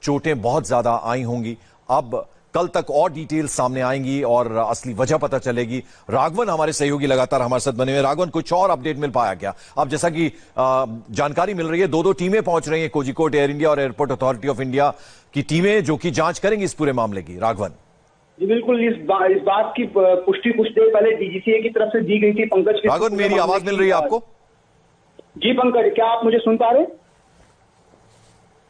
चोटें बहुत ज्यादा आई होंगी। अब कल तक और डिटेल सामने आएंगी और असली वजह पता चलेगी। राघवन हमारे सहयोगी लगातार हमारे साथ बने हुए। राघवन, कुछ और अपडेट मिल पाया क्या? अब जैसा कि जानकारी मिल रही है, दो टीमें पहुंच रही हैं, कोझिकोड एयर इंडिया और एयरपोर्ट अथॉरिटी ऑफ इंडिया की टीमें, जो कि जांच करेंगी इस पूरे मामले की। राघवन जी बिल्कुल, इस बात की पुष्टि कुछ देर पहले डीजीसीए की तरफ से दी गई थी। पंकज, राघवन, मेरी आवाज मिल रही है आपको? जी पंकज, क्या आप मुझे सुन पा रहे हैं?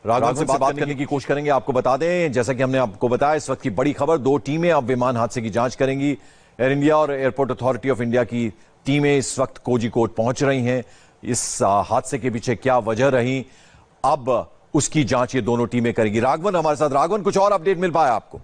राघवन से बात करने की कोशिश करेंगे। आपको बता दें, जैसा कि हमने आपको बताया, इस वक्त की बड़ी खबर, दो टीमें अब विमान हादसे की जांच करेंगी। एयर इंडिया और एयरपोर्ट अथॉरिटी ऑफ इंडिया की टीमें इस वक्त कोझिकोड पहुंच रही हैं। इस हादसे के पीछे क्या वजह रही, अब उसकी जांच ये दोनों टीमें करेंगी। राघवन हमारे साथ। राघवन, कुछ और अपडेट मिल पाया आपको?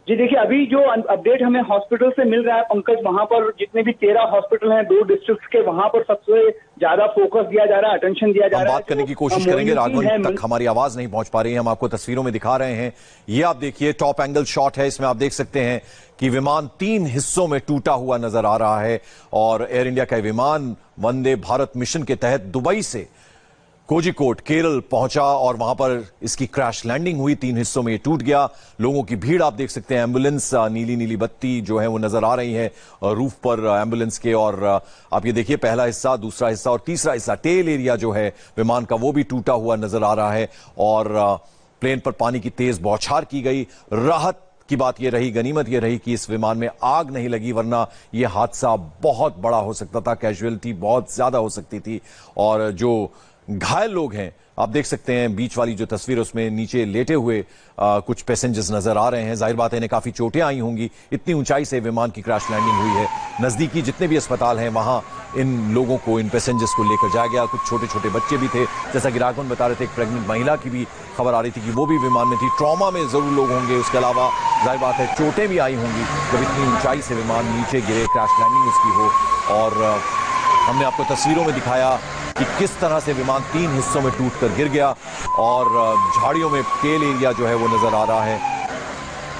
जी देखिए, अभी जो अपडेट हमें हॉस्पिटल से मिल रहा है पंकज, वहां पर जितने भी 13 हॉस्पिटल हैं 2 डिस्ट्रिक्ट के, वहां पर सबसे ज्यादा फोकस दिया जा रहा है, अटेंशन दिया जा रहा है। बात करने की कोशिश करेंगे। राघवन तक हमारी आवाज नहीं पहुंच पा रही है, हम आपको तस्वीरों में दिखा रहे हैं। ये आप देखिए, टॉप एंगल शॉट है, इसमें आप देख सकते हैं कि विमान 3 हिस्सों में टूटा हुआ नजर आ रहा है। और एयर इंडिया का विमान वंदे भारत मिशन के तहत दुबई से कोझिकोड केरल पहुंचा और वहां पर इसकी क्रैश लैंडिंग हुई। 3 हिस्सों में ये टूट गया। लोगों की भीड़ आप देख सकते हैं। एम्बुलेंस, नीली नीली बत्ती जो है वो नजर आ रही है रूफ पर एम्बुलेंस के। और आप ये देखिए, पहला हिस्सा, दूसरा हिस्सा और तीसरा हिस्सा, टेल एरिया जो है विमान का, वो भी टूटा हुआ नजर आ रहा है। और प्लेन पर पानी की तेज बौछार की गई। राहत की बात यह रही, गनीमत यह रही कि इस विमान में आग नहीं लगी, वरना यह हादसा बहुत बड़ा हो सकता था। कैजुअलिटी बहुत ज्यादा हो सकती थी। और जो घायल लोग हैं, आप देख सकते हैं बीच वाली जो तस्वीर, उसमें नीचे लेटे हुए कुछ पैसेंजर्स नजर आ रहे हैं। जाहिर बात है इन्हें काफी चोटें आई होंगी, इतनी ऊंचाई से विमान की क्रैश लैंडिंग हुई है। नजदीकी जितने भी अस्पताल हैं वहां इन लोगों को, इन पैसेंजर्स को लेकर जाया गया। कुछ छोटे छोटे बच्चे भी थे, जैसा कि राघवन बता रहे थे। एक प्रेग्नेंट महिला की भी खबर आ रही थी कि वो भी विमान में थी। ट्रॉमा में जरूर लोग होंगे। उसके अलावा जाहिर बात है चोटें भी आई होंगी जब इतनी ऊंचाई से विमान नीचे गिरे, क्रैश लैंडिंग उसकी हो। और हमने आपको तस्वीरों में दिखाया कि किस तरह से विमान 3 हिस्सों में टूटकर गिर गया। और झाड़ियों में टेल एरिया जो है वो नजर आ रहा है।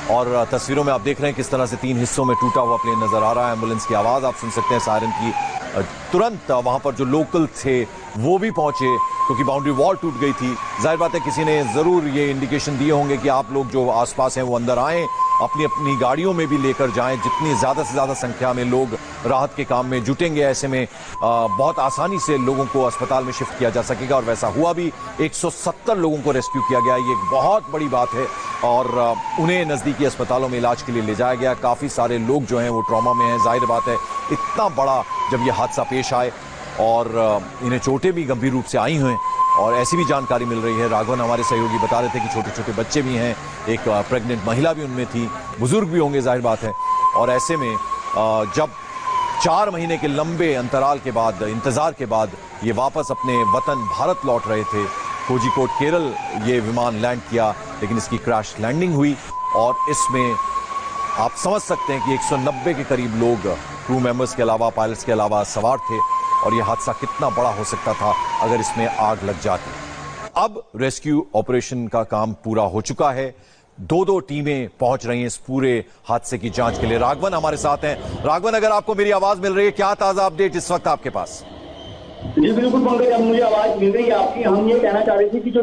और तस्वीरों में आप देख रहे हैं किस तरह से 3 हिस्सों में टूटा हुआ प्लेन नजर आ रहा है। एम्बुलेंस की आवाज आप सुन सकते हैं, सायरन की। तुरंत वहां पर जो लोकल थे वो भी पहुंचे, क्योंकि बाउंड्री वॉल टूट गई थी। जाहिर बात है किसी ने जरूर ये इंडिकेशन दिए होंगे कि आप लोग जो आसपास हैं वो अंदर आएं, अपनी अपनी गाड़ियों में भी लेकर जाएं। जितनी ज्यादा से ज्यादा संख्या में लोग राहत के काम में जुटेंगे, ऐसे में बहुत आसानी से लोगों को अस्पताल में शिफ्ट किया जा सकेगा। और वैसा हुआ भी। 170 लोगों को रेस्क्यू किया गया। ये एक बहुत बड़ी बात है। और उन्हें नजदीकी अस्पतालों में इलाज के लिए ले जाया गया। काफी सारे लोग जो हैं वो ट्रॉमा में हैं। जाहिर बात है इतना बड़ा जब ये हादसा पेश आए, और इन्हें चोटें भी गंभीर रूप से आई हुई हैं। और ऐसी भी जानकारी मिल रही है, राघवन हमारे सहयोगी बता रहे थे कि छोटे छोटे बच्चे भी हैं, एक प्रेग्नेंट महिला भी उनमें थी, बुजुर्ग भी होंगे जाहिर बात है। और ऐसे में जब 4 महीने के लंबे अंतराल के बाद, इंतजार के बाद ये वापस अपने वतन भारत लौट रहे थे, कोझिकोड केरल ये विमान लैंड किया, लेकिन इसकी क्रैश लैंडिंग हुई। और इसमें आप समझ सकते हैं कि 190 के करीब लोग, क्रू मेंबर्स के अलावा, पायलट्स के अलावा सवार थे। और यह हादसा कितना बड़ा हो सकता था अगर इसमें आग लग जाती। अब रेस्क्यू ऑपरेशन का काम पूरा हो चुका है। 2 टीमें पहुंच रही हैं इस पूरे हादसे की जांच के लिए। राघवन हमारे साथ हैं। राघवन, अगर आपको मेरी आवाज मिल रही है, क्या ताजा अपडेट इस वक्त आपके पास? जी बिल्कुल पंकज, अब मुझे आवाज मिल रही है आपकी। हम ये कहना चाह रहे थे कि जो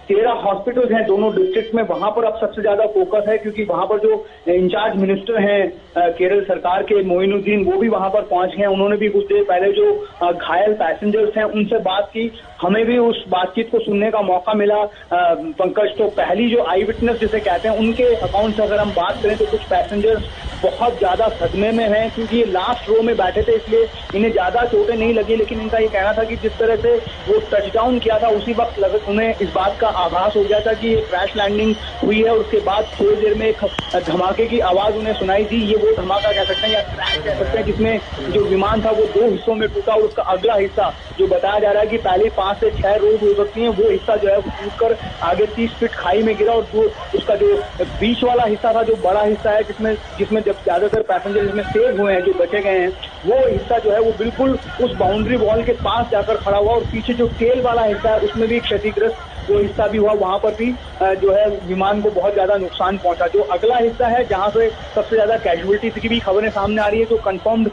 13 हॉस्पिटल्स हैं दोनों डिस्ट्रिक्ट में, वहां पर अब सबसे ज्यादा फोकस है, क्योंकि वहां पर जो इंचार्ज मिनिस्टर हैं केरल सरकार के, मोइनुद्दीन, वो भी वहां पर पहुंच गए। उन्होंने भी कुछ देर पहले जो घायल पैसेंजर्स हैं उनसे बात की। हमें भी उस बातचीत को सुनने का मौका मिला पंकज। तो पहली जो आई विटनेस जिसे कहते हैं, उनके अकाउंट से अगर हम बात करें तो कुछ पैसेंजर्स बहुत ज्यादा सदमे में हैं, क्योंकि ये लास्ट रो में बैठे थे, इसलिए इन्हें ज्यादा चोटें नहीं लगी। लेकिन इनका ये कहना था कि जिस तरह से वो टच डाउन किया था, उसी वक्त उन्हें इस बात का आभास हो गया था कि ये क्रैश लैंडिंग हुई है। और उसके बाद थोड़ी देर में एक धमाके की आवाज उन्हें सुनाई दी। ये वो धमाका कह सकते हैं या क्रैश कह सकते हैं जिसमें जो विमान था वो 2 हिस्सों में टूटा। और उसका अगला हिस्सा जो बताया जा रहा है कि पहले 5 से 6 रोड हो सकती हैं, वो हिस्सा जो है वो टूटकर आगे 30 फीट खाई में गिरा। और जो उसका जो बीच वाला हिस्सा था, जो बड़ा हिस्सा है, जिसमें जब ज्यादातर पैसेंजर इसमें सेव हुए हैं, जो बचे गए हैं, वो हिस्सा जो है वो बिल्कुल उस बाउंड्री वॉल के पास जाकर खड़ा हुआ। और पीछे जो टेल वाला हिस्सा है उसमें भी क्षतिग्रस्त वो हिस्सा भी हुआ, वहां पर भी जो है विमान को बहुत ज्यादा नुकसान पहुंचा। जो अगला हिस्सा है जहां से सबसे ज्यादा कैजुअलिटी की भी खबरें सामने आ रही है, जो कंफर्म्ड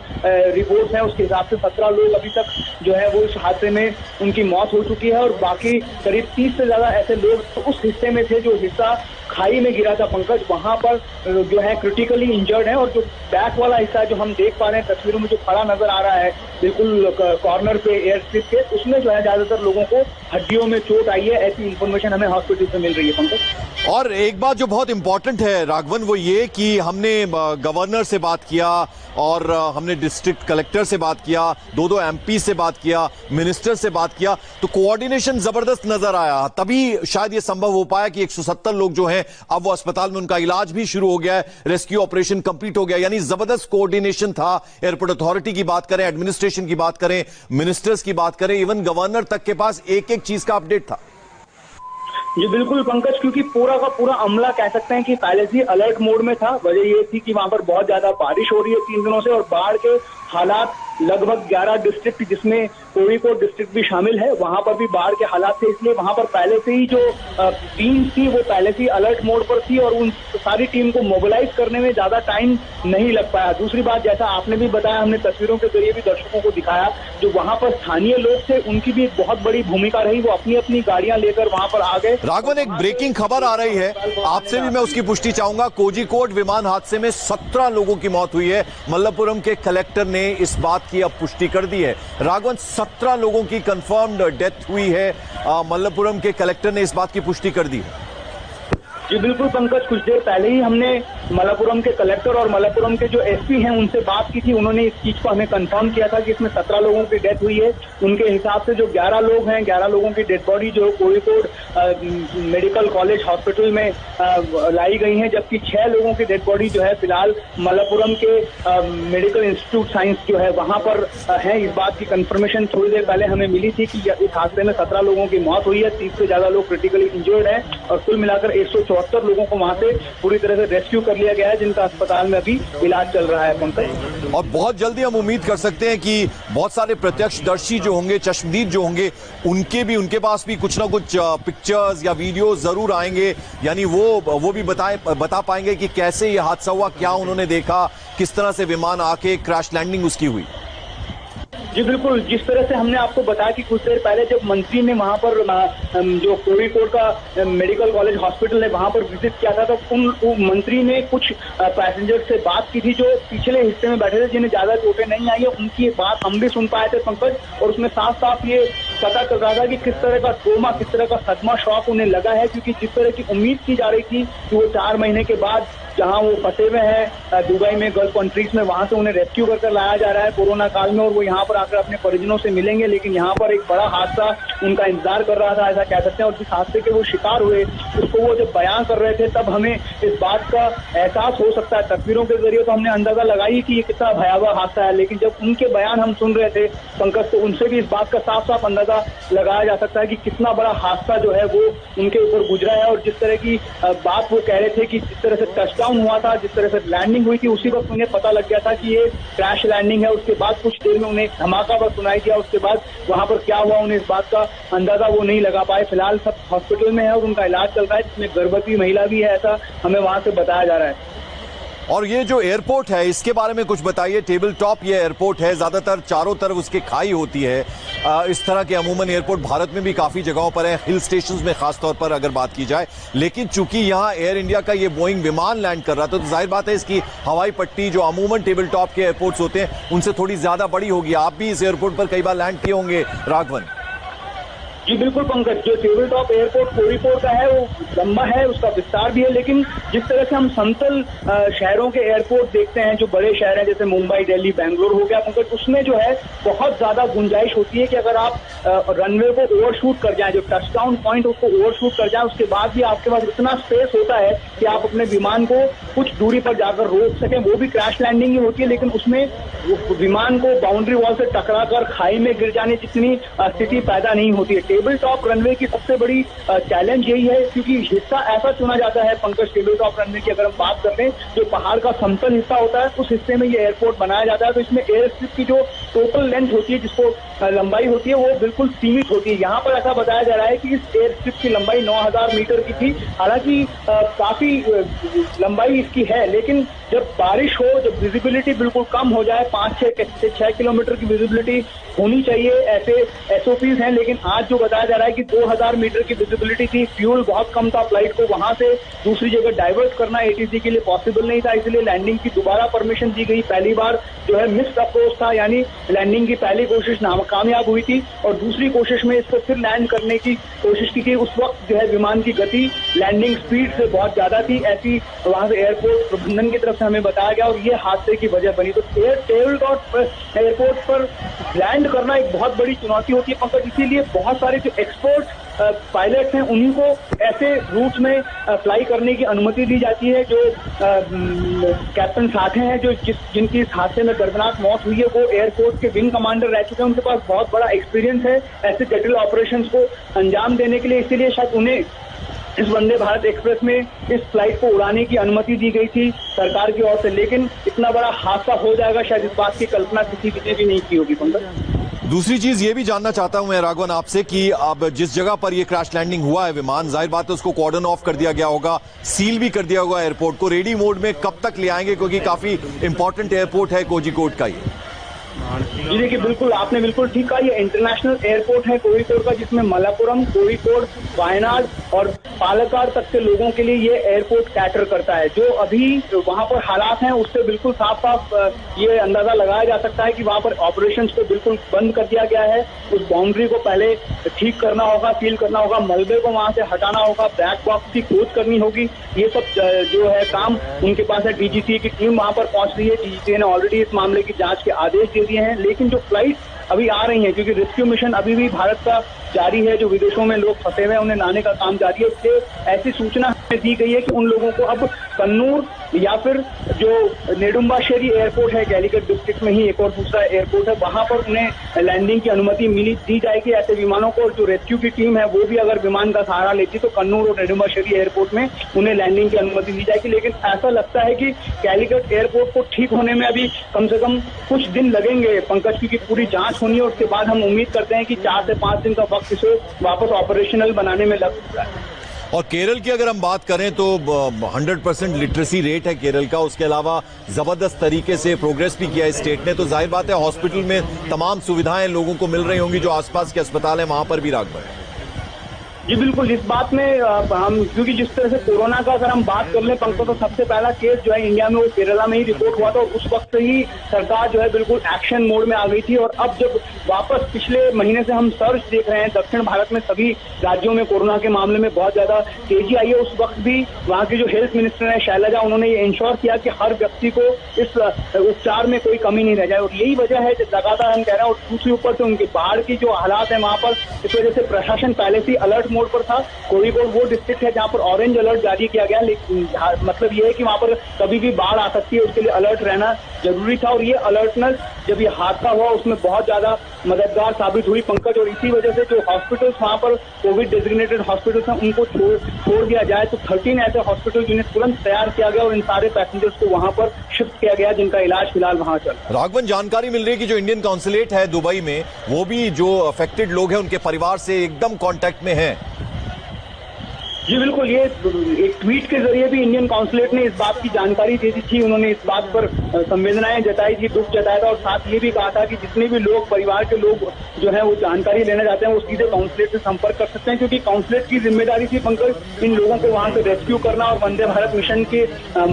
रिपोर्ट है उसके हिसाब से 17 लोग अभी तक जो है वो इस हादसे में उनकी मौत हो चुकी है, और बाकी करीब 30 से ज्यादा ऐसे लोग उस हिस्से में थे जो हिस्सा खाई में गिरा था पंकज, वहां पर जो है क्रिटिकली इंजर्ड है। और जो बैक वाला हिस्सा है जो हम देख पा रहे हैं तस्वीरों में, जो खड़ा नजर आ रहा है बिल्कुल कॉर्नर पे एयर स्ट्रिप के, उसमें जो है ज्यादातर लोगों को हड्डियों में चोट आई है, ऐसी इंफॉर्मेशन हमें हॉस्पिटल से मिल रही है पंकज। और एक बात जो बहुत इंपॉर्टेंट है राघवन, वो ये कि हमने गवर्नर से बात किया और हमने डिस्ट्रिक्ट कलेक्टर से बात किया, दो एमपी से बात किया, मिनिस्टर से बात किया, तो कोऑर्डिनेशन जबरदस्त नजर आया। तभी शायद ये संभव हो पाया कि 170 लोग जो हैं अब वो अस्पताल में, उनका इलाज भी शुरू हो गया है, रेस्क्यू ऑपरेशन कंप्लीट हो गया। यानी जबरदस्त कोऑर्डिनेशन था। एयरपोर्ट अथॉरिटी की बात करें, एडमिनिस्ट्रेशन की बात करें, मिनिस्टर्स की बात करें, इवन गवर्नर तक के पास एक एक चीज का अपडेट था। जी बिल्कुल पंकज, क्योंकि पूरा का पूरा अमला कह सकते हैं कि पहले से अलर्ट मोड में था। वजह ये थी कि वहां पर बहुत ज्यादा बारिश हो रही है 3 दिनों से, और बाढ़ के हालात लगभग 11 डिस्ट्रिक्ट जिसमें कोझिकोड डिस्ट्रिक्ट भी शामिल है, वहां पर भी बाढ़ के हालात थे। इसलिए वहां पर पहले से ही जो टीम थी वो पहले से ही अलर्ट मोड पर थी, और उन सारी टीम को मोबिलाइज करने में ज्यादा टाइम नहीं लग पाया। दूसरी बात, जैसा आपने भी बताया, हमने तस्वीरों के जरिए भी दर्शकों को दिखाया, जो वहां पर स्थानीय लोग थे उनकी भी एक बहुत बड़ी भूमिका रही। वो अपनी अपनी गाड़ियां लेकर वहां पर आ गए। राघवन, एक ब्रेकिंग खबर आ रही है, आपसे भी मैं उसकी पुष्टि चाहूंगा। कोझिकोड विमान हादसे में 17 लोगों की मौत हुई है। मल्लपुरम के कलेक्टर ने इस बात की अब पुष्टि कर दी है। राघवन, 17 लोगों की कंफर्म्ड डेथ हुई है। मल्लपुरम के कलेक्टर ने इस बात की पुष्टि कर दी है। जी बिल्कुल पंकज, कुछ देर पहले ही हमने मल्लपुरम के कलेक्टर और मल्लपुरम के जो एसपी हैं उनसे बात की थी। उन्होंने इस चीज को हमें कंफर्म किया था कि इसमें 17 लोगों की डेथ हुई है। उनके हिसाब से जो 11 लोग हैं, 11 लोगों की डेड बॉडी जो कोझिकोड मेडिकल कॉलेज हॉस्पिटल में लाई गई है, जबकि 6 लोगों की डेड बॉडी जो है फिलहाल मल्लपुरम के मेडिकल इंस्टीट्यूट साइंस जो है वहां पर है। इस बात की कंफर्मेशन थोड़ी देर पहले हमें मिली थी कि इस हादसे में 17 लोगों की मौत हुई है, 30 से ज्यादा लोग क्रिटिकली इंजर्ड हैं, और कुल मिलाकर 174 लोगों को वहां से पूरी तरह से रेस्क्यू कर लिया गया है, जिनका अस्पताल में अभी इलाज चल रहा है पंकज। और बहुत जल्दी हम उम्मीद कर सकते हैं कि बहुत सारे प्रत्यक्षदर्शी जो होंगे, चश्मदीद जो होंगे, उनके पास भी कुछ ना कुछ पिक्चर्स या वीडियो जरूर आएंगे। यानी वो भी बता पाएंगे कि कैसे ये हादसा हुआ, क्या उन्होंने देखा, किस तरह से विमान आके क्रैश लैंडिंग उसकी हुई। जी बिल्कुल, जिस तरह से हमने आपको बताया कि कुछ देर पहले जब मंत्री ने वहां पर जो कोझिकोड का मेडिकल कॉलेज हॉस्पिटल है वहां पर विजिट किया था, तो उन मंत्री ने कुछ पैसेंजर से बात की थी जो पिछले हिस्से में बैठे थे, जिन्हें ज्यादा चोटें नहीं आई है। उनकी बात हम भी सुन पाए थे पंकज, और उसमें साफ साफ ये पता चल रहा था कि किस तरह का ट्रोमा, किस तरह का सदमा, शॉक उन्हें लगा है। क्योंकि जिस तरह की उम्मीद की जा रही थी कि वो 4 महीने के बाद जहां वो फंसे हुए हैं दुबई में, गल्फ कंट्रीज में, वहां से उन्हें रेस्क्यू कर लाया जा रहा है कोरोना काल में, और वो यहाँ पर आकर अपने परिजनों से मिलेंगे। लेकिन यहाँ पर एक बड़ा हादसा उनका इंतजार कर रहा था, ऐसा कह सकते हैं। और जिस हादसे के वो शिकार हुए उसको वो जब बयान कर रहे थे, तब हमें इस बात का एहसास हो सकता है। तस्वीरों के जरिए तो हमने अंदाजा लगाई कि ये कितना भयावह हादसा है, लेकिन जब उनके बयान हम सुन रहे थे पंकज, तो उनसे भी इस बात का साफ साफ अंदाजा लगाया जा सकता है कि कितना बड़ा हादसा जो है वो उनके ऊपर गुजरा है। और जिस तरह की बात वो कह रहे थे कि जिस तरह से टचडाउन हुआ था, जिस तरह से लैंडिंग हुई थी, उसी वक्त उन्हें पता लग गया था कि ये क्रैश लैंडिंग है। उसके बाद कुछ देर में उन्हें धमाका बस सुनाई दिया। उसके बाद वहां पर क्या हुआ उन्हें इस बात का अंदाजा वो नहीं लगा पाए। फिलहाल सब हॉस्पिटल में है और उनका इलाज चल रहा है, जिसमें गर्भवती महिला भी है, ऐसा हमें वहां से बताया जा रहा है। और ये जो एयरपोर्ट है इसके बारे में कुछ बताइए। टेबल टॉप ये एयरपोर्ट है, ज्यादातर चारों तरफ उसके खाई होती है। इस तरह के अमूमन एयरपोर्ट भारत में भी काफी जगहों पर है, हिल स्टेशंस में खासतौर पर अगर बात की जाए। लेकिन चूंकि यहाँ एयर इंडिया का ये बोइंग विमान लैंड कर रहा था, तो जाहिर बात है इसकी हवाई पट्टी जो अमूमन टेबल टॉप के एयरपोर्ट्स होते हैं उनसे थोड़ी ज्यादा बड़ी होगी। आप भी इस एयरपोर्ट पर कई बार लैंड किए होंगे राघवन। जी बिल्कुल पंकज, जो टेबल टॉप एयरपोर्ट कोझिकोड का है वो लंबा है, उसका विस्तार भी है। लेकिन जिस तरह से हम समतल शहरों के एयरपोर्ट देखते हैं, जो बड़े शहर हैं जैसे मुंबई, दिल्ली, बेंगलुरु हो गया पंकज, उसमें जो है बहुत ज्यादा गुंजाइश होती है कि अगर आप रनवे को ओवरशूट कर जाएं, जो टचडाउन पॉइंट उसको ओवरशूट कर जाएं, उसके बाद भी आपके पास इतना स्पेस होता है कि आप अपने विमान को कुछ दूरी पर जाकर रोक सकें। वो भी क्रैश लैंडिंग ही होती है, लेकिन उसमें विमान को बाउंड्री वॉल से टकरा कर खाई में गिर जाने जितनी स्थिति पैदा नहीं होती है। टेबल टॉप रनवे की सबसे बड़ी चैलेंज यही है, क्योंकि हिस्सा ऐसा चुना जाता है पंकज टेबल टॉप रनवे की अगर हम बात करते हैं, जो पहाड़ का समतल हिस्सा होता है उस हिस्से में ये एयरपोर्ट बनाया जाता है। तो इसमें एयर स्ट्रिप की जो टोटल लेंथ होती है, जिसको लंबाई होती है, वो बिल्कुल सीमित होती है। यहाँ पर ऐसा बताया जा रहा है कि इस एयर स्ट्रिप की लंबाई 9000 मीटर की थी। हालांकि काफी लंबाई इसकी है, लेकिन जब बारिश हो, जब विजिबिलिटी बिल्कुल कम हो जाए, 5-6 किलोमीटर की विजिबिलिटी होनी चाहिए, ऐसे एसओपीज हैं। लेकिन आज जो बताया जा रहा है कि 2000 मीटर की विजिबिलिटी थी, फ्यूल बहुत कम था, फ्लाइट को वहां से दूसरी जगह डाइवर्ट करना एटीसी के लिए पॉसिबल नहीं था, इसलिए लैंडिंग की दोबारा परमिशन दी गई। पहली बार जो है मिस्ड अप्रोच था, यानी लैंडिंग की पहली कोशिश नाकामयाब हुई थी और दूसरी कोशिश में इसको फिर लैंड करने की कोशिश की थी। उस वक्त जो है विमान की गति लैंडिंग स्पीड से बहुत ज्यादा थी, ऐसी वहां से एयरपोर्ट प्रबंधन की तरफ से हमें बताया गया और ये हादसे की वजह बनी। तो टेबल टॉप एयरपोर्ट पर लैंड करना एक बहुत बड़ी चुनौती होती है पंकज, इसीलिए बहुत सारे जो एक्सपर्ट पायलट्स हैं उन्हीं को ऐसे रूट में फ्लाई करने की अनुमति दी जाती है। जो कैप्टन साथे हैं, जो जिनकी इस हादसे में दर्दनाक मौत हुई है, वो एयरफोर्स के विंग कमांडर रह चुके हैं, उनके पास बहुत बड़ा एक्सपीरियंस है ऐसे जटिल ऑपरेशंस को अंजाम देने के लिए, इसीलिए शायद उन्हें इस वंदे भारत एक्सप्रेस में इस फ्लाइट को उड़ाने की अनुमति दी गई थी सरकार की ओर से। लेकिन इतना बड़ा हादसा हो जाएगा, शायद इस बात की कल्पना किसी ने भी नहीं की होगी पंकज। दूसरी चीज ये भी जानना चाहता हूं मैं राघवन आपसे कि अब जिस जगह पर ये क्रैश लैंडिंग हुआ है विमान, जाहिर बात है उसको कॉर्डन ऑफ कर दिया गया होगा, सील भी कर दिया होगा एयरपोर्ट को। रेडी मोड में कब तक ले आएंगे, क्योंकि काफी इंपॉर्टेंट एयरपोर्ट है कोझिकोड का ये। जी देखिए, बिल्कुल आपने बिल्कुल ठीक कहा, ये इंटरनेशनल एयरपोर्ट है कोझिकोड का, जिसमें मलप्पुरम, कोझिकोड, वायनाड और पालक्काड तक के लोगों के लिए ये एयरपोर्ट कैटर करता है। जो अभी वहां पर हालात हैं उससे बिल्कुल साफ साफ ये अंदाजा लगाया जा सकता है कि वहां पर ऑपरेशंस को बिल्कुल बंद कर दिया गया है। उस बाउंड्री को पहले ठीक करना होगा, सील करना होगा, मलबे को वहां से हटाना होगा, ब्लैक बॉक्स की खोज करनी होगी। ये सब जो है काम उनके पास है। डीजीसी की टीम वहां पर पहुंच रही है, डीजीसी ने ऑलरेडी इस मामले की जांच के आदेश दे दिए हैं। लेकिन जो फ्लाइट अभी आ रही हैं, क्योंकि रेस्क्यू मिशन अभी भी भारत का जारी है, जो विदेशों में लोग फंसे हुए हैं उन्हें लाने का काम जारी है। इससे ऐसी सूचना हमें दी गई है कि उन लोगों को अब कन्नूर या फिर जो नेडुम्बाशेरी एयरपोर्ट है, कैलीकट डिस्ट्रिक्ट में ही एक और दूसरा एयरपोर्ट है, वहां पर उन्हें लैंडिंग की अनुमति दी जाएगी ऐसे विमानों को। जो रेस्क्यू की टीम है वो भी अगर विमान का सहारा लेती तो कन्नूर और नेडुम्बाशेरी एयरपोर्ट में उन्हें लैंडिंग की अनुमति दी जाएगी। लेकिन ऐसा लगता है कि कैलीकट एयरपोर्ट को ठीक होने में अभी कम से कम कुछ दिन लगेंगे पंकज, क्योंकि पूरी जांच होनी है और उसके बाद हम उम्मीद करते हैं कि 4 से 5 दिन का वक्त इसे वापस ऑपरेशनल बनाने में लग सकता है। और केरल की अगर हम बात करें तो 100% लिटरेसी रेट है केरल का, उसके अलावा जबरदस्त तरीके से प्रोग्रेस भी किया है स्टेट ने। तो जाहिर बात है हॉस्पिटल में तमाम सुविधाएं लोगों को मिल रही होंगी, जो आसपास के अस्पताल हैं वहां पर भी राघवन। जी बिल्कुल, इस बात में हम, क्योंकि जिस तरह से कोरोना का अगर हम बात कर लें पंकज, तो सबसे पहला केस जो है इंडिया में वो केरला में ही रिपोर्ट हुआ था और उस वक्त से ही सरकार जो है बिल्कुल एक्शन मोड में आ गई थी। और अब जब वापस पिछले महीने से हम सर्च देख रहे हैं, दक्षिण भारत में सभी राज्यों में कोरोना के मामले में बहुत ज्यादा तेजी आई है। उस वक्त भी वहाँ की जो हेल्थ मिनिस्टर है शैलजा, उन्होंने ये इंश्योर किया कि हर व्यक्ति को इस उपचार में कोई कमी नहीं रह जाए। और यही वजह है जो लगातार हम कह रहे हैं। और दूसरी ऊपर से उनकी बाढ़ की जो हालात है वहाँ पर, इस वजह से प्रशासन पहले से अलर्ट मोड पर था। कोझिकोड वो डिस्ट्रिक्ट है जहां पर ऑरेंज अलर्ट जारी किया गया, लेकिन मतलब ये है कि वहां पर कभी भी बाढ़ आ सकती है, उसके लिए अलर्ट रहना जरूरी था। और ये अलर्टनेस जब ये हादसा हुआ उसमें बहुत ज्यादा मददगार साबित हुई पंकज। और इसी वजह से जो हॉस्पिटल्स वहां पर कोविड डेजिग्नेटेड हॉस्पिटल्स हैं उनको छोड़ दिया जाए, तो 13 ऐसे हॉस्पिटल यूनिट तुरंत तैयार किया गया और इन सारे पैसेंजर्स को वहां पर शिफ्ट किया गया, जिनका इलाज फिलहाल वहां चल रहा है। राघवन, जानकारी मिल रही है कि जो इंडियन कॉन्सुलेट है दुबई में, वो भी जो अफेक्टेड लोग हैं उनके परिवार से एकदम कांटेक्ट में है। जी बिल्कुल, ये एक ट्वीट के जरिए भी इंडियन कॉन्सुलेट ने इस बात की जानकारी दे दी थी। उन्होंने इस बात पर संवेदनाएं जताई थी, दुख जताया था और साथ ये भी कहा था कि जितने भी लोग, परिवार के लोग जो है वो जानकारी लेना चाहते हैं वो सीधे कॉन्सुलेट से संपर्क कर सकते हैं, क्योंकि कॉन्सुलेट की जिम्मेदारी थी पंकज इन लोगों को वहां से रेस्क्यू करना और वंदे भारत मिशन की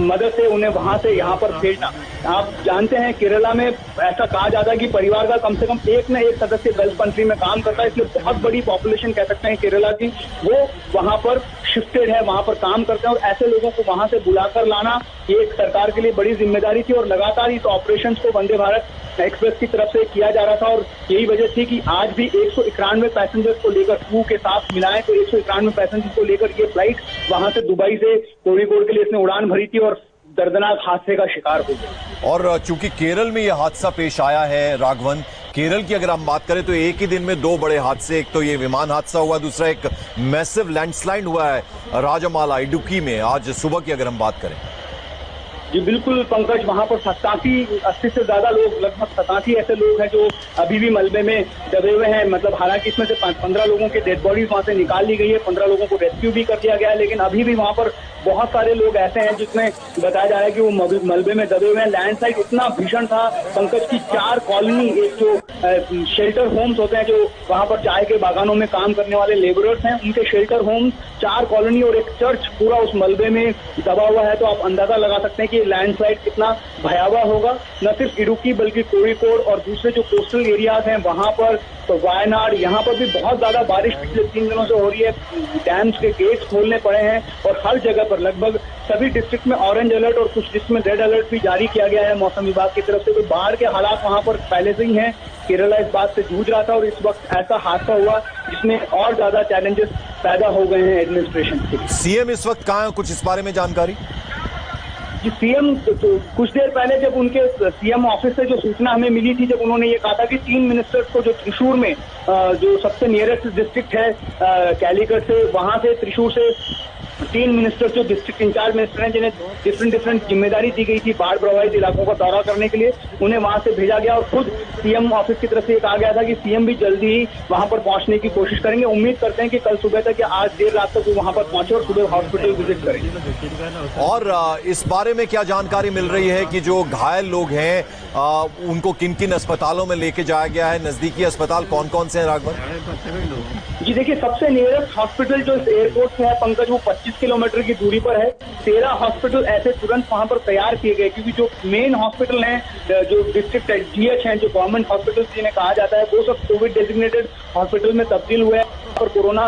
मदद से उन्हें वहां से यहाँ पर भेजना। आप जानते हैं केरला में ऐसा कहा जाता है कि परिवार का कम से कम एक न एक सदस्य गल्फ कंट्री में काम करता है, इसलिए बहुत बड़ी पॉपुलेशन कह सकते हैं केरला की, वो वहां पर शिफ्टेड है, वहां पर काम करते हैं। और ऐसे लोगों को वहां से बुलाकर लाना ये एक सरकार के लिए बड़ी जिम्मेदारी थी। और लगातार इस ऑपरेशंस को वंदे भारत एक्सप्रेस की तरफ से किया जा रहा था और यही वजह थी कि आज भी 191 पैसेंजर्स को लेकर क्रू के साथ मिलाएं तो 191 पैसेंजर्स को लेकर ये फ्लाइट वहां से दुबई से कोझिकोड के लिए इसने उड़ान भरी थी और दर्दनाक हादसे का शिकार हो गया। और चूंकि केरल में यह हादसा पेश आया है राघवन, केरल की अगर हम बात करें तो एक ही दिन में दो बड़े हादसे, एक तो ये विमान हादसा हुआ, दूसरा एक मैसिव लैंडस्लाइड हुआ है राजामाला इडुक्की में आज सुबह की अगर हम बात करें। जी बिल्कुल पंकज, वहां पर 80 से ज्यादा लोग, लगभग 87 ऐसे लोग हैं जो अभी भी मलबे में दबे हुए हैं। मतलब हालांकि इसमें से 15 लोगों की डेड बॉडीज वहां से निकाल ली गई है, 15 लोगों को रेस्क्यू भी कर दिया गया है, लेकिन अभी भी वहां पर बहुत सारे लोग ऐसे हैं जिसमें बताया जा रहा है कि वो मलबे में दबे हुए हैं। लैंडस्लाइड इतना भीषण था पंकज की 4 कॉलोनी, एक जो शेल्टर होम्स होते हैं, जो वहां पर चाय के बागानों में काम करने वाले लेबरर्स हैं, उनके शेल्टर होम्स, 4 कॉलोनी और एक चर्च पूरा उस मलबे में दबा हुआ है। तो आप अंदाजा लगा सकते हैं कि लैंडस्लाइड कितना भयावह होगा। न सिर्फ इडुक्की बल्कि कोझिकोड और दूसरे जो कोस्टल एरियाज हैं वहां पर, तो वायनाड, यहाँ पर भी बहुत ज्यादा बारिश पिछले 3 दिनों से हो रही है। डैम्स के गेट्स खोलने पड़े हैं और हर जगह पर लगभग सभी डिस्ट्रिक्ट में ऑरेंज अलर्ट और कुछ डिस्ट्रिक्ट में रेड अलर्ट भी जारी किया गया है मौसम विभाग की तरफ से। तो बाढ़ के हालात वहां पर पहले से ही हैं। केरला इस बात से जूझ रहा था और इस वक्त ऐसा हादसा हुआ जिसमें और ज्यादा चैलेंजेस पैदा हो गए हैं एडमिनिस्ट्रेशन के। सीएम इस वक्त कहाँ है, कुछ इस बारे में जानकारी? जी सीएम तो कुछ देर पहले जब उनके सीएम ऑफिस से जो सूचना हमें मिली थी, जब उन्होंने ये कहा था कि 3 मिनिस्टर्स को, जो त्रिशूर में जो सबसे नियरेस्ट डिस्ट्रिक्ट है कैलीकट से, वहां से त्रिशूर से 3 मिनिस्टर जो डिस्ट्रिक्ट इंचार्ज मिनिस्टर हैं, जिन्हें डिफरेंट जिम्मेदारी दी गई थी बाढ़ प्रभावित इलाकों का दौरा करने के लिए, उन्हें वहां से भेजा गया और खुद सीएम ऑफिस की तरफ से कहा गया था कि सीएम भी जल्दी ही वहां पर पहुंचने की कोशिश करेंगे। उम्मीद करते हैं कि कल सुबह तक या आज देर रात तक वो वहां पर पहुंचे और सुबह हॉस्पिटल विजिट करेंगे। और इस बारे में क्या जानकारी मिल रही है कि जो घायल लोग हैं उनको किन किन अस्पतालों में लेके जाया गया है? नजदीकी अस्पताल कौन कौन से हैं राघवन? जी देखिए, सबसे नियरेस्ट हॉस्पिटल जो इस एयरपोर्ट से है पंकज, वो 25 किलोमीटर की दूरी पर है। 13 हॉस्पिटल ऐसे तुरंत वहां पर तैयार किए गए, क्योंकि जो मेन हॉस्पिटल हैं, जो डिस्ट्रिक्ट डीएच हैं, जो गवर्नमेंट हॉस्पिटल जिन्हें कहा जाता है, वो सब कोविड डेजिग्नेटेड हॉस्पिटल में तब्दील हुए हैं और कोरोना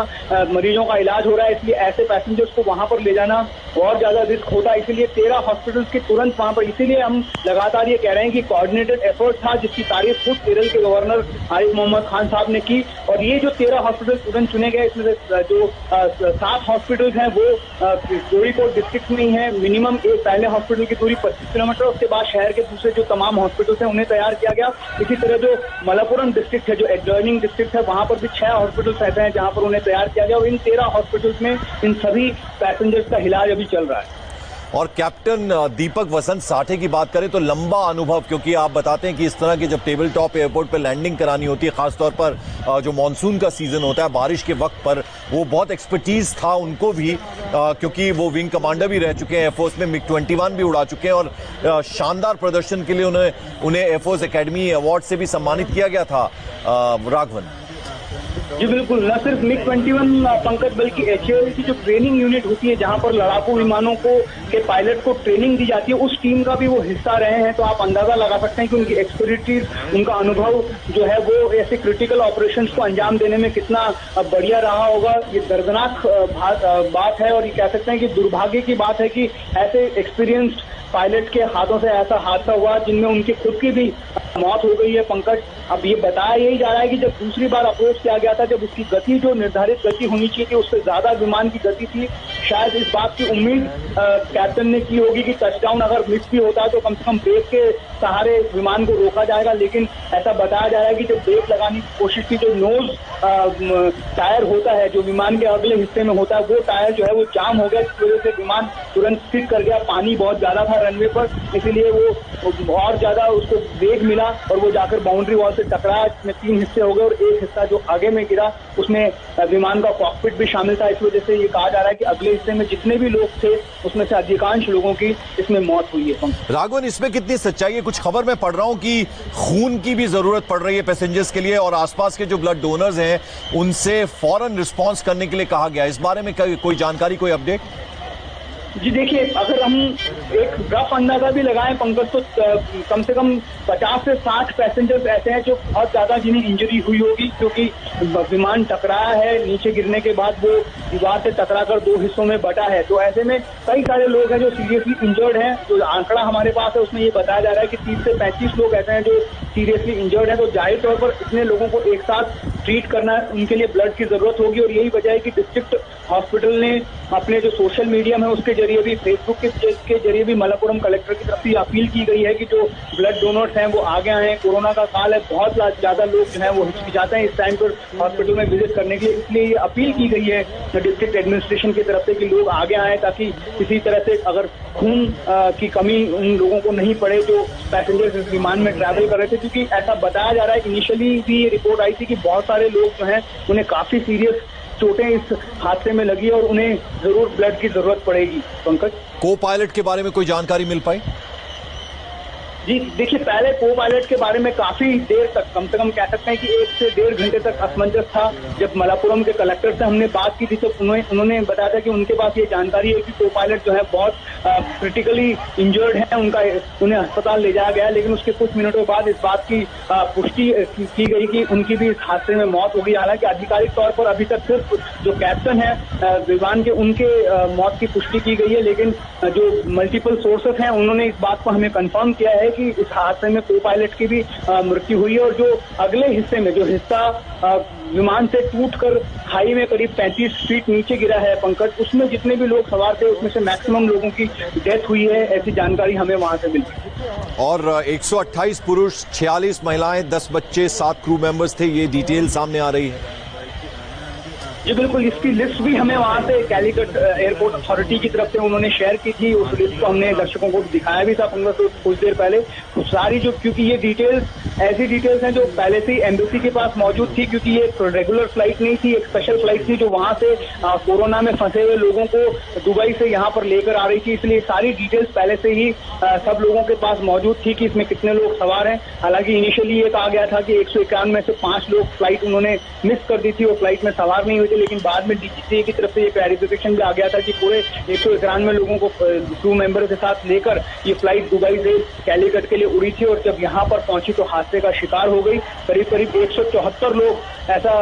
मरीजों का इलाज हो रहा है। इसलिए ऐसे पैसेंजर्स को वहां पर ले जाना और ज्यादा रिस्क होता है, इसीलिए 13 हॉस्पिटल्स के तुरंत वहां पर, इसीलिए हम लगातार ये कह रहे हैं कि कोऑर्डिनेटेड एफर्ट था, जिसकी तारीफ खुद केरल के गवर्नर आरिफ मोहम्मद खान साहब ने की। और ये जो 13 हॉस्पिटल तुरंत चुने गए, इसमें से जो 7 हॉस्पिटल्स हैं वो कोझिकोड डिस्ट्रिक्ट में ही है। मिनिमम एक पहले हॉस्पिटल की दूरी 25 किलोमीटर, उसके बाद शहर के दूसरे जो तमाम हॉस्पिटल्स हैं उन्हें तैयार किया गया। इसी तरह जो मलप्पुरम डिस्ट्रिक्ट है, जो एडजॉइनिंग डिस्ट्रिक्ट है, वहां पर भी 6 हॉस्पिटल्स रहते हैं जहां पर उन्हें तैयार किया गया और इन 13 हॉस्पिटल्स में इन सभी पैसेंजर्स का इलाज अभी चल रहा है। और कैप्टन दीपक वसंत साठे की बात करें तो लंबा अनुभव, क्योंकि आप बताते हैं कि इस तरह की जब टेबल टॉप एयरपोर्ट पर लैंडिंग करानी होती है, खासतौर पर जो मानसून का सीजन होता है बारिश के वक्त पर, वो बहुत एक्सपर्टीज था उनको भी, क्योंकि वो विंग कमांडर भी रह चुके हैं एयरफोर्स में, MiG-21 भी उड़ा चुके हैं और शानदार प्रदर्शन के लिए उन्हें एयरफोर्स एकेडमी अवार्ड से भी सम्मानित किया गया था। राघवन जी बिल्कुल, न सिर्फ MiG-21 पंकज, बल्कि HAL की जो ट्रेनिंग यूनिट होती है, जहां पर लड़ाकू विमानों को के पायलट को ट्रेनिंग दी जाती है, उस टीम का भी वो हिस्सा रहे हैं। तो आप अंदाजा लगा सकते हैं कि उनकी एक्सपर्टीज, उनका अनुभव जो है वो ऐसे क्रिटिकल ऑपरेशंस को अंजाम देने में कितना बढ़िया रहा होगा। ये दर्दनाक बात है और ये कह सकते हैं कि दुर्भाग्य की बात है कि ऐसे एक्सपीरियंस्ड पायलट के हाथों से ऐसा हादसा हुआ जिनमें उनकी खुद की भी मौत हो गई है पंकज। अब ये बताया यही जा रहा है कि जब दूसरी बार अप्रोच किया गया था, जब उसकी गति जो निर्धारित गति होनी चाहिए थी उससे ज्यादा विमान की गति थी। शायद इस बात की उम्मीद कैप्टन ने की होगी कि टचडाउन अगर मिस भी होता है तो कम से कम ब्रेक के सहारे विमान को रोका जाएगा, लेकिन ऐसा बताया जा रहा है कि जब ब्रेक लगाने की कोशिश की, जो नोज टायर होता है जो विमान के अगले हिस्से में होता है, वो टायर जो है वो जाम हो गया, जिस वजह से विमान तुरंत स्किड कर गया। पानी बहुत ज्यादा था रनवे पर, इसीलिए वो और ज्यादा उसको वेग मिला और वो जाकर बाउंड्री वॉल से टकराया, जिसमें 3 हिस्से हो गए और एक हिस्सा जो आगे में गिरा उसमें विमान का कॉकपिट भी शामिल था। इस वजह से ये कहा जा रहा है कि अगले हिस्से में जितने भी लोग थे उसमें से अधिकांश लोगों की इसमें मौत हुई है। राघवन, इसमें कितनी सच्चाई है? कुछ खबर मैं पढ़ रहा हूं कि खून की भी जरूरत पड़ रही है पैसेंजर्स के लिए और आसपास के जो ब्लड डोनर्स हैं उनसे फौरन रिस्पांस करने के लिए कहा गया। इस बारे में कोई जानकारी, कोई अपडेट? जी देखिए, अगर हम एक रफ अंदाजा भी लगाएं पंकज, तो कम से कम 50 से 60 पैसेंजर्स ऐसे हैं जो बहुत ज्यादा जिन्हें इंजरी हुई होगी, क्योंकि विमान टकराया है, नीचे गिरने के बाद वो दीवार से टकराकर 2 हिस्सों में बटा है। तो ऐसे में कई सारे लोग हैं जो सीरियसली इंजर्ड हैं। जो आंकड़ा हमारे पास है उसमें ये बताया जा रहा है कि 30 से 35 लोग ऐसे हैं जो सीरियसली इंजर्ड है। तो जाहिर तौर पर इतने लोगों को एक साथ ट्रीट करना, उनके लिए ब्लड की जरूरत होगी और यही वजह है कि डिस्ट्रिक्ट हॉस्पिटल ने अपने जो सोशल मीडिया है उसके जरिए भी, फेसबुक के जरिए भी मलप्पुरम कलेक्टर की तरफ से अपील की गई है कि जो ब्लड डोनर्स हैं वो आगे आए। कोरोना का काल है, बहुत ज्यादा लोग जो है वो हिचकिचाते हैं इस टाइम पर हॉस्पिटल में विजिट करने के लिए, इसलिए ये अपील की गई है डिस्ट्रिक्ट एडमिनिस्ट्रेशन की तरफ से कि लोग आगे आए, ताकि किसी तरह से अगर खून की कमी उन लोगों को नहीं पड़े जो पैसेंजर्स इस विमान में ट्रैवल कर रहे थे। क्योंकि ऐसा बताया जा रहा है, इनिशियली भी ये रिपोर्ट आई थी कि बहुत सारे लोग जो हैं उन्हें काफी सीरियस चोटें इस हादसे में लगी और उन्हें जरूर ब्लड की जरूरत पड़ेगी। पंकज, को पायलट के बारे में कोई जानकारी मिल पाई? जी देखिए, पहले को पायलट के बारे में काफी देर तक, कम से कम कह सकते हैं कि 1 से 1.5 घंटे तक असमंजस था। जब मलप्पुरम के कलेक्टर से हमने बात की थी तो उन्होंने बताया था कि उनके पास ये जानकारी है कि को पायलट जो है बहुत क्रिटिकली इंजर्ड है, उन्हें अस्पताल ले जाया गया। लेकिन उसके कुछ मिनटों बाद इस बात की पुष्टि की गई कि उनकी भी इस हादसे में मौत हो गई। हालांकि आधिकारिक तौर पर अभी तक सिर्फ जो कैप्टन है विमान के, उनके मौत की पुष्टि की गई है। लेकिन जो मल्टीपल सोर्सेस हैं उन्होंने इस बात को हमें कंफर्म किया है कि इस हादसे में को पायलट की भी मृत्यु हुई है। और जो अगले हिस्से में, जो हिस्सा विमान से टूटकर खाई में करीब 35 फीट नीचे गिरा है पंकज, उसमें जितने भी लोग सवार थे उसमें से मैक्सिमम लोगों की डेथ हुई है, ऐसी जानकारी हमें वहां से मिली। और 128 पुरुष, 46 महिलाएं, 10 बच्चे, 7 क्रू मेंबर्स थे, ये डिटेल सामने आ रही है। जी बिल्कुल, इसकी लिस्ट भी हमें वहां से कैलीकट एयरपोर्ट अथॉरिटी की तरफ से उन्होंने शेयर की थी। उस लिस्ट को हमने दर्शकों को दिखाया भी था कुछ देर पहले। सारी जो, क्योंकि ये डिटेल्स ऐसी डिटेल्स हैं जो पहले से ही एम्बेसी के पास मौजूद थी, क्योंकि ये एक रेगुलर फ्लाइट नहीं थी, एक स्पेशल फ्लाइट थी जो वहां से कोरोना में फंसे हुए लोगों को दुबई से यहाँ पर लेकर आ रही थी। इसलिए सारी डिटेल्स पहले से ही सब लोगों के पास मौजूद थी कि इसमें कितने लोग सवार हैं। हालांकि इनिशियली ये कहा गया था कि 151 में से 5 लोग फ्लाइट उन्होंने मिस कर दी थी, वो फ्लाइट में सवार नहीं हुए थे। लेकिन बाद में डीजीसीए की तरफ से ये क्लैरिफिकेशन भी आ गया था कि पूरे 191 लोगों को क्रू मेंबर के साथ लेकर ये फ्लाइट दुबई से कैलीकट के लिए उड़ी थी। और जब यहाँ पर पहुंची तो हादसे का शिकार हो गई। करीब करीब 174 लोग, ऐसा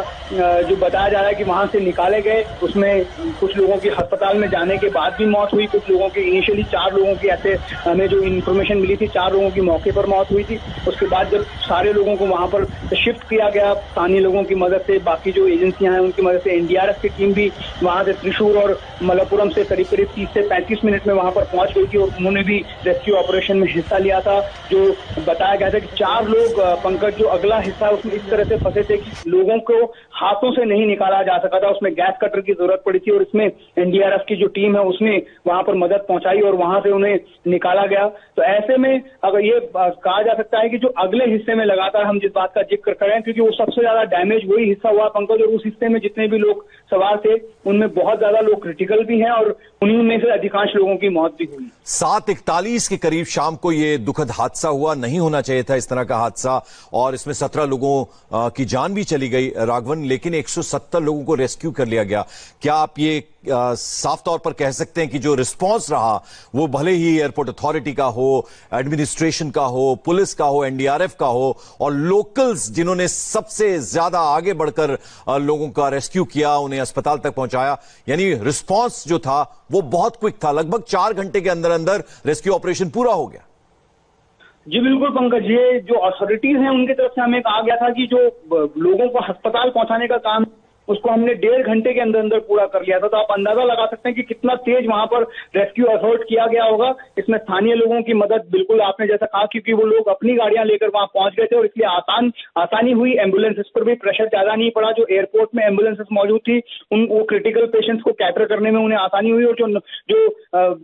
जो बताया जा रहा है कि वहां से निकाले गए। उसमें कुछ लोगों की अस्पताल में जाने के बाद भी मौत हुई, कुछ लोगों की, इनिशियली 4 लोगों की, ऐसे हमें जो इन्फॉर्मेशन मिली थी, 4 लोगों की मौके पर मौत हुई थी। उसके बाद जब सारे लोगों को वहां पर शिफ्ट किया गया स्थानीय लोगों की मदद से, बाकी जो एजेंसियां हैं उनकी मदद से, एनडीआरएफ की टीम भी वहां से त्रिशूर और मलप्पुरम से करीब करीब 30 से 35 मिनट में वहां पर पहुंच गई थी और उन्होंने भी रेस्क्यू ऑपरेशन में हिस्सा लिया था। जो बताया गया था कि 4 लोग, पंकज, जो अगला हिस्सा उसमें इस तरह से फंसे थे कि लोगों को हाथों से नहीं निकाला जा सका था, उसमें गैस कटर की जरूरत पड़ी थी और इसमें एनडीआरएफ की जो टीम है उसने वहां पर मदद पहुंचाई और वहां से उन्हें निकाला गया। तो ऐसे में अगर ये कहा जा सकता है कि जो अगले हिस्से में लगातार हम जिस बात का जिक्र करें, क्योंकि वो सबसे ज्यादा डैमेज वही हिस्सा हुआ पंकज, और उस हिस्से में जितने भी लोग सवार थे उनमें बहुत ज्यादा लोग क्रिटिकल भी हैं और उन्हीं में से अधिकांश लोगों की मौत भी हुई। 7:41 के करीब शाम को यह दुखद हादसा हुआ। नहीं होना चाहिए था इस तरह का हादसा, और इसमें 17 लोगों की जान भी चली गई राघवन, लेकिन 170 लोगों को रेस्क्यू कर लिया गया। क्या आप ये साफ तौर पर कह सकते हैं कि जो रिस्पांस रहा वो भले ही एयरपोर्ट अथॉरिटी का हो, एडमिनिस्ट्रेशन का हो, पुलिस का हो, एनडीआरएफ का हो, और लोकल्स जिन्होंने सबसे ज्यादा आगे बढ़कर लोगों का रेस्क्यू किया, उन्हें अस्पताल तक पहुंचाया, यानी रिस्पांस जो था वो बहुत क्विक था। लगभग 4 घंटे के अंदर अंदर रेस्क्यू ऑपरेशन पूरा हो गया। जी बिल्कुल पंकज, ये जो अथॉरिटीज हैं उनकी तरफ से हमें कहा गया था कि जो लोगों को अस्पताल पहुंचाने का काम उसको हमने 1.5 घंटे के अंदर अंदर पूरा कर लिया था। तो आप अंदाजा लगा सकते हैं कि कितना तेज वहां पर रेस्क्यू एफर्ट किया गया होगा। इसमें स्थानीय लोगों की मदद, बिल्कुल आपने जैसा कहा, क्योंकि वो लोग अपनी गाड़ियां लेकर वहां पहुंच गए थे और इसलिए आसानी हुई। एम्बुलेंसेस पर भी प्रेशर ज्यादा नहीं पड़ा। जो एयरपोर्ट में एम्बुलेंसेस मौजूद थी वो क्रिटिकल पेशेंट्स को कैटर करने में उन्हें आसानी हुई। और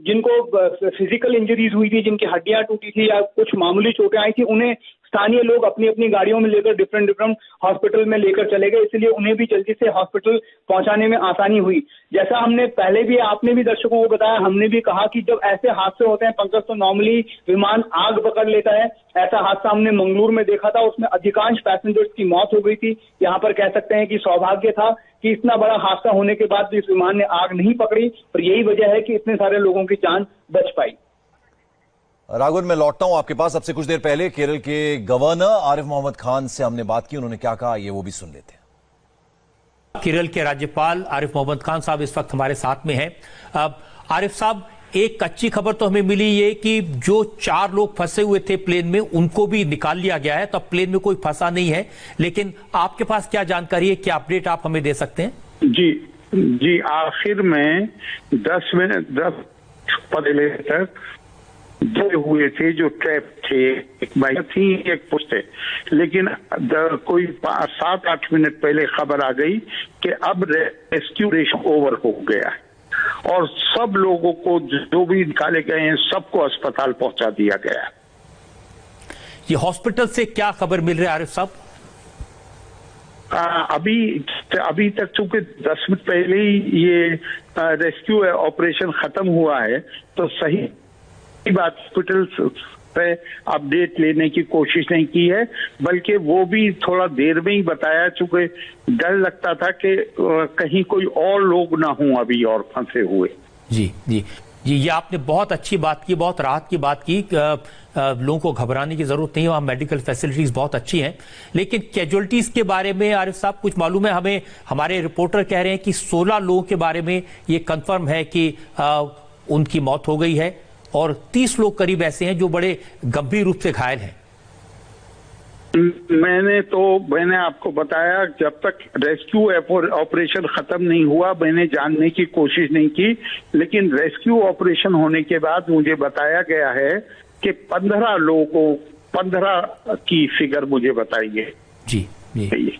जिनको फिजिकल इंजरीज हुई थी, जिनकी हड्डियां टूटी थी या कुछ मामूली चोटें आई थी, उन्हें स्थानीय लोग अपनी अपनी गाड़ियों में लेकर डिफरेंट हॉस्पिटल में लेकर चले गए। इसलिए उन्हें भी जल्दी से हॉस्पिटल पहुंचाने में आसानी हुई। जैसा हमने पहले भी, आपने भी दर्शकों को बताया, हमने भी कहा कि जब ऐसे हादसे होते हैं पंकज तो नॉर्मली विमान आग पकड़ लेता है। ऐसा हादसा हमने मंगलुरु में देखा था, उसमें अधिकांश पैसेंजर्स की मौत हो गई थी। यहाँ पर कह सकते हैं कि सौभाग्य था कि इतना बड़ा हादसा होने के बाद भी इस विमान ने आग नहीं पकड़ी, और यही वजह है कि इतने सारे लोगों की जान बच पाई। राघवन, मैं लौटता हूं आपके पास। अब से कुछ देर पहले केरल के गवर्नर आरिफ मोहम्मद खान से हमने बात की, उन्होंने क्या कहा ये वो भी सुन लेते हैं। केरल के राज्यपाल आरिफ मोहम्मद खान साहब इस वक्त हमारे साथ में हैं। आरिफ साहब, एक कच्ची खबर तो हमें मिली ये कि जो 4 लोग फंसे हुए थे प्लेन में उनको भी निकाल लिया गया है, तो अब प्लेन में कोई फंसा नहीं है, लेकिन आपके पास क्या जानकारी है, क्या अपडेट आप हमें दे सकते हैं? जी, आखिर में 10 पहले तक जो हुए थे, जो ट्रैप थे, एक बाइक थी, एक पुश थे, लेकिन कोई 7-8 मिनट पहले खबर आ गई कि अब रेस्क्यू रेशन ओवर हो गया है और सब लोगों को जो भी निकाले गए हैं सबको अस्पताल पहुंचा दिया गया है। ये हॉस्पिटल से क्या खबर मिल रही है आरिफ साहब? अभी तक चूंकि 10 मिनट पहले ही ये रेस्क्यू ऑपरेशन खत्म हुआ है, तो सही बात हॉस्पिटल पे अपडेट लेने की कोशिश नहीं की है, बल्कि वो भी थोड़ा देर में ही बताया, चूंकि डर लगता था कि कहीं कोई और लोग ना हों अभी और फंसे हुए। जी जी जी, ये आपने बहुत अच्छी बात की, बहुत राहत की बात की। लोगों को घबराने की जरूरत नहीं है, वहां मेडिकल फैसिलिटीज बहुत अच्छी हैं। लेकिन कैजुअलिटीज के बारे में आरिफ साहब कुछ मालूम है हमें? हमारे रिपोर्टर कह रहे हैं कि 16 लोगों के बारे में ये कंफर्म है कि उनकी मौत हो गई है और 30 लोग करीब ऐसे हैं जो बड़े गंभीर रूप से घायल हैं। मैंने आपको बताया, जब तक रेस्क्यू ऑपरेशन खत्म नहीं हुआ मैंने जानने की कोशिश नहीं की, लेकिन रेस्क्यू ऑपरेशन होने के बाद मुझे बताया गया है कि 15 लोगों को 15 की फिगर मुझे बताई है। जी जी।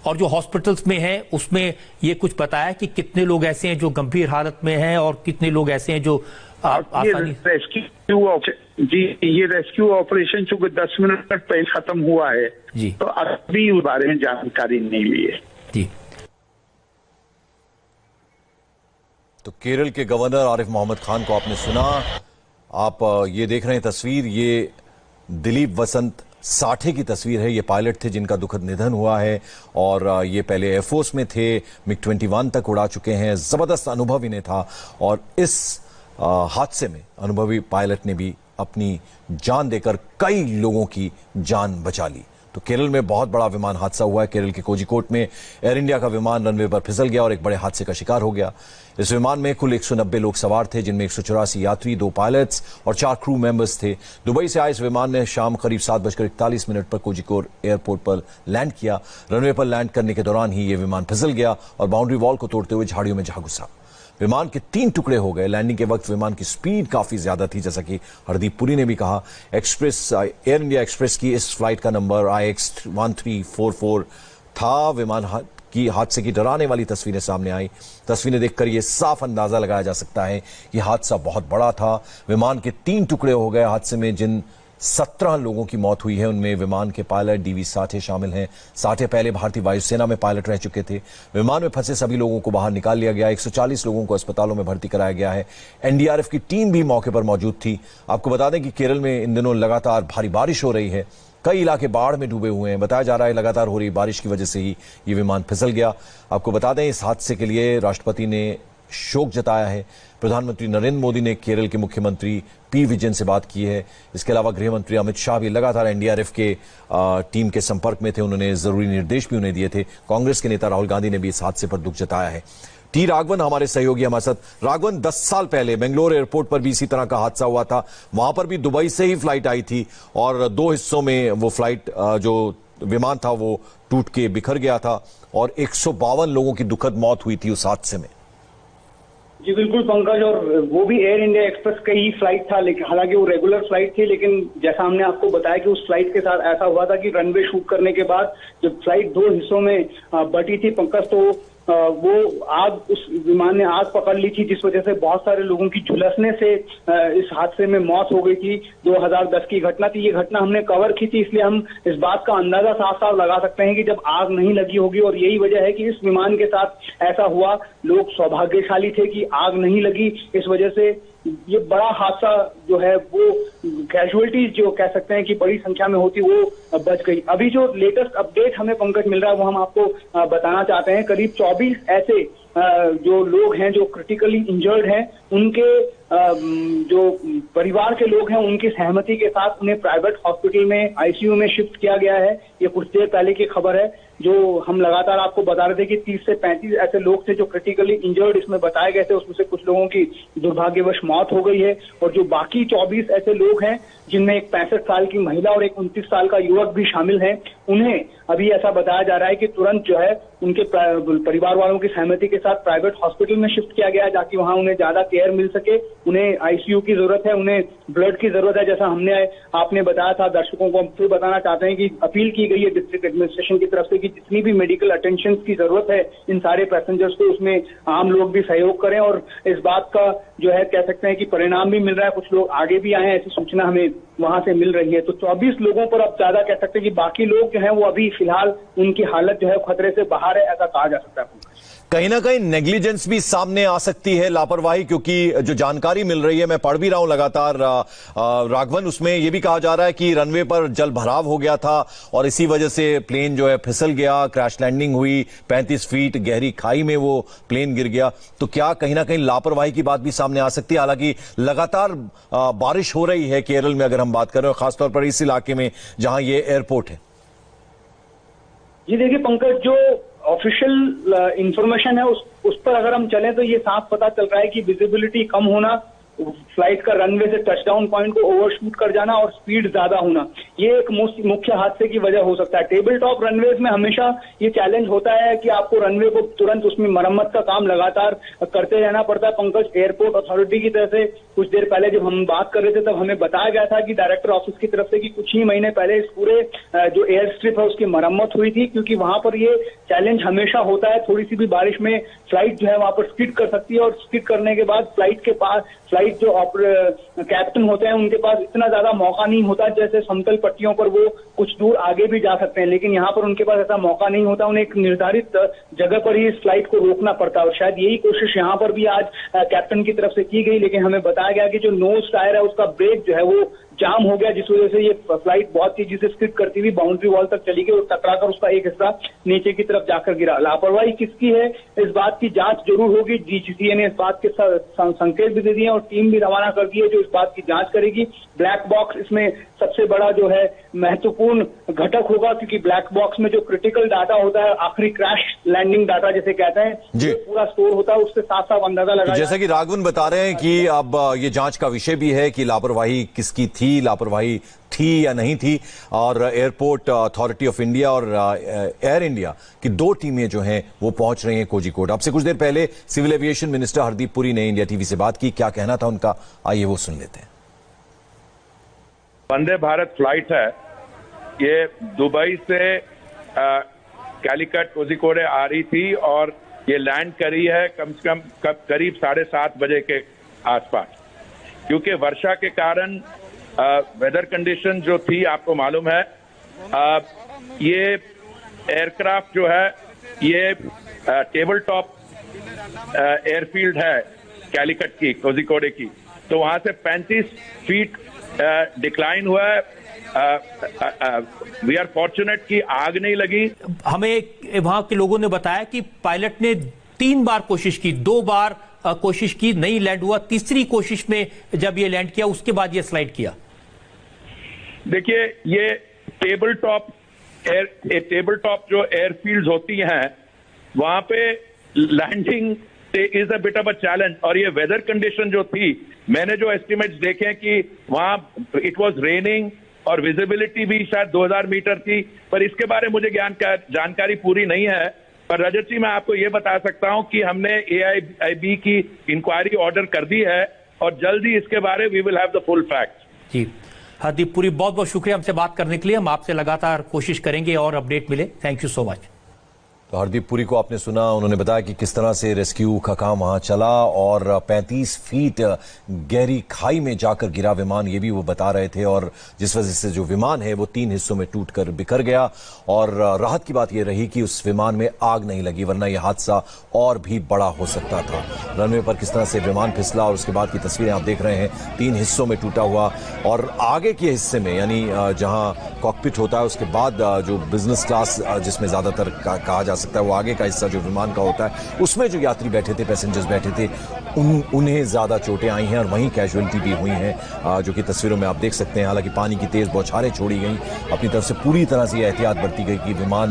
और जो हॉस्पिटल्स में हैं उसमें ये कुछ बताया कि कितने लोग ऐसे हैं जो गंभीर हालत में हैं और कितने लोग ऐसे हैं जो आसानी ये रेस्क्यू ऑपरेशन चूंकि 10 मिनट तक पहले खत्म हुआ है जी, तो अभी उस बारे में जानकारी नहीं ली है। जी। तो केरल के गवर्नर आरिफ मोहम्मद खान को आपने सुना। आप ये देख रहे हैं तस्वीर, ये दिलीप वसंत साठे की तस्वीर है। ये पायलट थे जिनका दुखद निधन हुआ है और ये पहले एयरफोर्स में थे, मिग-21 तक उड़ा चुके हैं। जबरदस्त अनुभव इन्हें था और इस हादसे में अनुभवी पायलट ने भी अपनी जान देकर कई लोगों की जान बचा ली। तो केरल में बहुत बड़ा विमान हादसा हुआ है। केरल के कोझिकोड में एयर इंडिया का विमान रनवे पर फिसल गया और एक बड़े हादसे का शिकार हो गया। इस विमान में कुल 190 लोग सवार थे, जिनमें 184 यात्री, 2 पायलट्स और 4 क्रू मेंबर्स थे। दुबई से आए इस विमान ने शाम करीब 7:41 पर कोझिकोड एयरपोर्ट पर लैंड किया। रनवे पर लैंड करने के दौरान ही ये विमान फिसल गया और बाउंड्री वॉल को तोड़ते हुए झाड़ियों में जा घुसा। विमान के 3 टुकड़े हो गए। लैंडिंग के वक्त विमान की स्पीड काफी ज्यादा थी, जैसा कि हरदीप पुरी ने भी कहा। एयर इंडिया एक्सप्रेस की इस फ्लाइट का नंबर IX1344 था। विमान की हादसे की डराने वाली तस्वीरें सामने आई। तस्वीरें देखकर यह साफ अंदाजा लगाया जा सकता है कि हादसा बहुत बड़ा था। विमान के 3 टुकड़े हो गए हादसे में। जिन 17 लोगों की मौत हुई है उनमें विमान के पायलट DV साठे शामिल हैं। साठे पहले भारतीय वायुसेना में पायलट रह चुके थे। विमान में फंसे सभी लोगों को बाहर निकाल लिया गया। 140 लोगों को अस्पतालों में भर्ती कराया गया है। NDRF की टीम भी मौके पर मौजूद थी। आपको बता दें कि केरल में इन दिनों लगातार भारी बारिश हो रही है। कई इलाके बाढ़ में डूबे हुए हैं। बताया जा रहा है लगातार हो रही बारिश की वजह से ही ये विमान फिसल गया। आपको बता दें इस हादसे के लिए राष्ट्रपति ने शोक जताया है। प्रधानमंत्री नरेंद्र मोदी ने केरल के मुख्यमंत्री P. विजयन से बात की है। इसके अलावा गृह मंत्री अमित शाह भी लगातार NDRF के टीम के संपर्क में थे। उन्होंने जरूरी निर्देश भी उन्हें दिए थे। कांग्रेस के नेता राहुल गांधी ने भी इस हादसे पर दुख जताया है। T. राघवन हमारे सहयोगी हमारे साथ। राघवन, 10 साल पहले बेंगलोर एयरपोर्ट पर भी इसी तरह का हादसा हुआ था। वहां पर भी दुबई से ही फ्लाइट आई थी और 2 हिस्सों में वो फ्लाइट जो विमान था वो टूट के बिखर गया था और 152 लोगों की दुखद मौत हुई थी उस हादसे में। जी बिल्कुल पंकज, और वो भी एयर इंडिया एक्सप्रेस का ही फ्लाइट था, लेकिन हालांकि वो रेगुलर फ्लाइट थी, लेकिन जैसा हमने आपको बताया कि उस फ्लाइट के साथ ऐसा हुआ था कि रनवे शूट करने के बाद जब फ्लाइट 2 हिस्सों में बटी थी पंकज, तो वो आग, उस विमान ने आग पकड़ ली थी, जिस वजह से बहुत सारे लोगों की झुलसने से इस हादसे में मौत हो गई थी। 2010 की घटना थी। ये घटना हमने कवर की थी, इसलिए हम इस बात का अंदाजा साफ साफ लगा सकते हैं कि जब आग नहीं लगी होगी, और यही वजह है कि इस विमान के साथ ऐसा हुआ। लोग सौभाग्यशाली थे कि आग नहीं लगी, इस वजह से ये बड़ा हादसा जो है वो कैजुअलिटीज जो कह सकते हैं कि बड़ी संख्या में होती वो बच गई। अभी जो लेटेस्ट अपडेट हमें पंकज मिल रहा है वो हम आपको बताना चाहते हैं। करीब 24 ऐसे जो लोग हैं जो क्रिटिकली इंजर्ड हैं, उनके जो परिवार के लोग हैं उनकी सहमति के साथ उन्हें प्राइवेट हॉस्पिटल में ICU में शिफ्ट किया गया है। ये कुछ देर पहले की खबर है। जो हम लगातार आपको बता रहे थे कि 30 से 35 ऐसे लोग थे जो क्रिटिकली इंजर्ड इसमें बताए गए थे, उसमें से कुछ लोगों की दुर्भाग्यवश मौत हो गई है। और जो बाकी 24 ऐसे लोग हैं जिनमें एक 65 साल की महिला और एक 29 साल का युवक भी शामिल हैं, उन्हें अभी ऐसा बताया जा रहा है कि तुरंत जो है उनके परिवार वालों की सहमति के साथ प्राइवेट हॉस्पिटल में शिफ्ट किया गया है, ताकि वहां उन्हें ज्यादा केयर मिल सके उन्हें आईसीयू की जरूरत है, उन्हें ब्लड की जरूरत है। जैसा आपने बताया था, दर्शकों को हम फिर बताना चाहते हैं कि अपील की गई है डिस्ट्रिक्ट एडमिनिस्ट्रेशन की तरफ से कि जितनी भी मेडिकल अटेंशन की जरूरत है इन सारे पैसेंजर्स को, उसमें आम लोग भी सहयोग करें। और इस बात का जो है कह सकते हैं कि परिणाम भी मिल रहा है, कुछ लोग आगे भी आए हैं, ऐसी सूचना हमें वहां से मिल रही है। तो 24 लोगों पर अब ज्यादा कह सकते हैं कि बाकी लोग जो है वो अभी फिलहाल उनकी हालत जो है खतरे से बाहर है, ऐसा कहा जा सकता है। कहीं ना कहीं नेग्लिजेंस भी सामने आ सकती है, लापरवाही, क्योंकि जो जानकारी मिल रही है, मैं पढ़ भी रहा हूं लगातार राघवन, उसमें यह भी कहा जा रहा है कि रनवे पर जल भराव हो गया था और इसी वजह से प्लेन जो है फिसल गया, क्रैश लैंडिंग हुई, 35 फीट गहरी खाई में वो प्लेन गिर गया। तो क्या कहीं ना कहीं लापरवाही की बात भी सामने आ सकती है? हालांकि लगातार बारिश हो रही है केरल में, अगर हम बात करें, खासतौर पर इस इलाके में जहां ये एयरपोर्ट है। जी देखिए पंकज, जो ऑफिशियल इंफॉर्मेशन है उस पर अगर हम चलें तो ये साफ पता चल रहा है कि विजिबिलिटी कम होना, फ्लाइट का रनवे से टचडाउन पॉइंट को ओवरशूट कर जाना और स्पीड ज्यादा होना, ये एक मुख्य हादसे की वजह हो सकता है। टेबल टॉप रनवेज में हमेशा ये चैलेंज होता है कि आपको रनवे को तुरंत उसमें मरम्मत का काम लगातार करते रहना पड़ता है। पंकज, एयरपोर्ट अथॉरिटी की तरफ से कुछ देर पहले जब हम बात कर रहे थे तब हमें बताया गया था कि डायरेक्टर ऑफिस की तरफ से कि कुछ ही महीने पहले इस पूरे जो एयर स्ट्रिप है उसकी मरम्मत हुई थी, क्योंकि वहां पर ये चैलेंज हमेशा होता है, थोड़ी सी भी बारिश में फ्लाइट जो है वहां पर स्किड कर सकती है और स्किड करने के बाद फ्लाइट जो कैप्टन होते हैं उनके पास इतना ज्यादा मौका नहीं होता, जैसे समतल पट्टियों पर वो कुछ दूर आगे भी जा सकते हैं, लेकिन यहाँ पर उनके पास ऐसा मौका नहीं होता, उन्हें एक निर्धारित जगह पर ही इस फ्लाइट को रोकना पड़ता है। और शायद यही कोशिश यहाँ पर भी आज कैप्टन की तरफ से की गई, लेकिन हमें बताया गया कि जो नोज टायर है उसका ब्रेक जो है वो जाम हो गया, जिस वजह से ये फ्लाइट बहुत तेजी से स्किड करती हुई बाउंड्री वॉल तक चली गई और टकराकर उसका एक हिस्सा नीचे की तरफ जाकर गिरा। लापरवाही किसकी है, इस बात की जांच जरूर होगी। डीजीसीए ने इस बात के संकेत भी दे दिए और टीम भी रवाना कर दी है जो इस बात की जांच करेगी। ब्लैक बॉक्स इसमें सबसे बड़ा जो है महत्वपूर्ण घटक होगा, क्योंकि ब्लैक बॉक्स में जो क्रिटिकल डाटा होता है, आखिरी क्रैश लैंडिंग डाटा जिसे कहते हैं, जो पूरा स्टोर होता है, उससे साफ साफ अंदाजा लगा। जैसा कि राघवन बता रहे हैं कि अब ये जांच का विषय भी है कि लापरवाही किसकी थी, लापरवाही थी या नहीं थी, और एयरपोर्ट अथॉरिटी ऑफ इंडिया और एयर इंडिया की 2 टीमें जो हैं वो पहुंच रही हैं कोझिकोड। अब से कुछ देर पहले civil aviation minister Hardeep Puri ने इंडिया टीवी से बात की, क्या कहना था उनका, आइए वो सुन लेते हैं। वंदे भारत फ्लाइट है, ये दुबई से कैलिकट कोझिकोड आ रही थी और ये लैंड करी है कम से कम करीब 7:30 बजे के आसपास। क्योंकि वर्षा के कारण वेदर कंडीशन जो थी आपको मालूम है, ये एयरक्राफ्ट जो है ये टेबल टॉप एयरफील्ड है कैलिकट की, कोझिकोड की, तो वहां से 35 फीट डिक्लाइन हुआ है। वी आर फॉर्चुनेट कि आग नहीं लगी। हमें वहां के लोगों ने बताया कि पायलट ने 3 बार कोशिश की, 2 बार कोशिश की, नहीं लैंड हुआ, तीसरी कोशिश में जब ये लैंड किया उसके बाद ये स्लाइड किया। देखिए, ये टेबल टॉप जो एयरफील्ड्स होती हैं वहां पे landing is a bit of a challenge. और ये वेदर कंडीशन जो थी, मैंने जो एस्टिमेट्स देखे कि वहां इट वाज रेनिंग और विजिबिलिटी भी शायद 2000 मीटर थी, पर इसके बारे में मुझे जानकारी पूरी नहीं है। पर रजत जी, मैं आपको ये बता सकता हूं कि हमने AIB की इंक्वायरी ऑर्डर कर दी है और जल्द ही इसके बारे we will have the full facts. जी हरदीप पुरी, बहुत बहुत शुक्रिया हमसे बात करने के लिए। हम आपसे लगातार कोशिश करेंगे और अपडेट मिले। Thank you so much. तो हरदीप पुरी को आपने सुना, उन्होंने बताया कि किस तरह से रेस्क्यू का काम वहां चला और 35 फीट गहरी खाई में जाकर गिरा विमान, ये भी वो बता रहे थे, और जिस वजह से जो विमान है वो 3 हिस्सों में टूटकर बिखर गया। और राहत की बात यह रही कि उस विमान में आग नहीं लगी, वरना यह हादसा और भी बड़ा हो सकता था। रनवे पर किस तरह से विमान फिसला और उसके बाद की तस्वीरें आप देख रहे हैं, 3 हिस्सों में टूटा हुआ, और आगे के हिस्से में यानी जहां कॉकपिट होता है उसके बाद जो बिजनेस क्लास जिसमें ज्यादातर कहा जा सकता है, वो आगे का हिस्सा जो विमान का होता है, उसमें जो यात्री बैठे थे, पैसेंजर्स बैठे थे, उन्हें ज्यादा चोटें आई हैं और वहीं कैजुअलिटी भी हुई हैं, जो कि तस्वीरों में आप देख सकते हैं। हालांकि पानी की तेज बौछारें छोड़ी गई, अपनी तरफ से पूरी तरह से एहतियात बरती गई कि विमान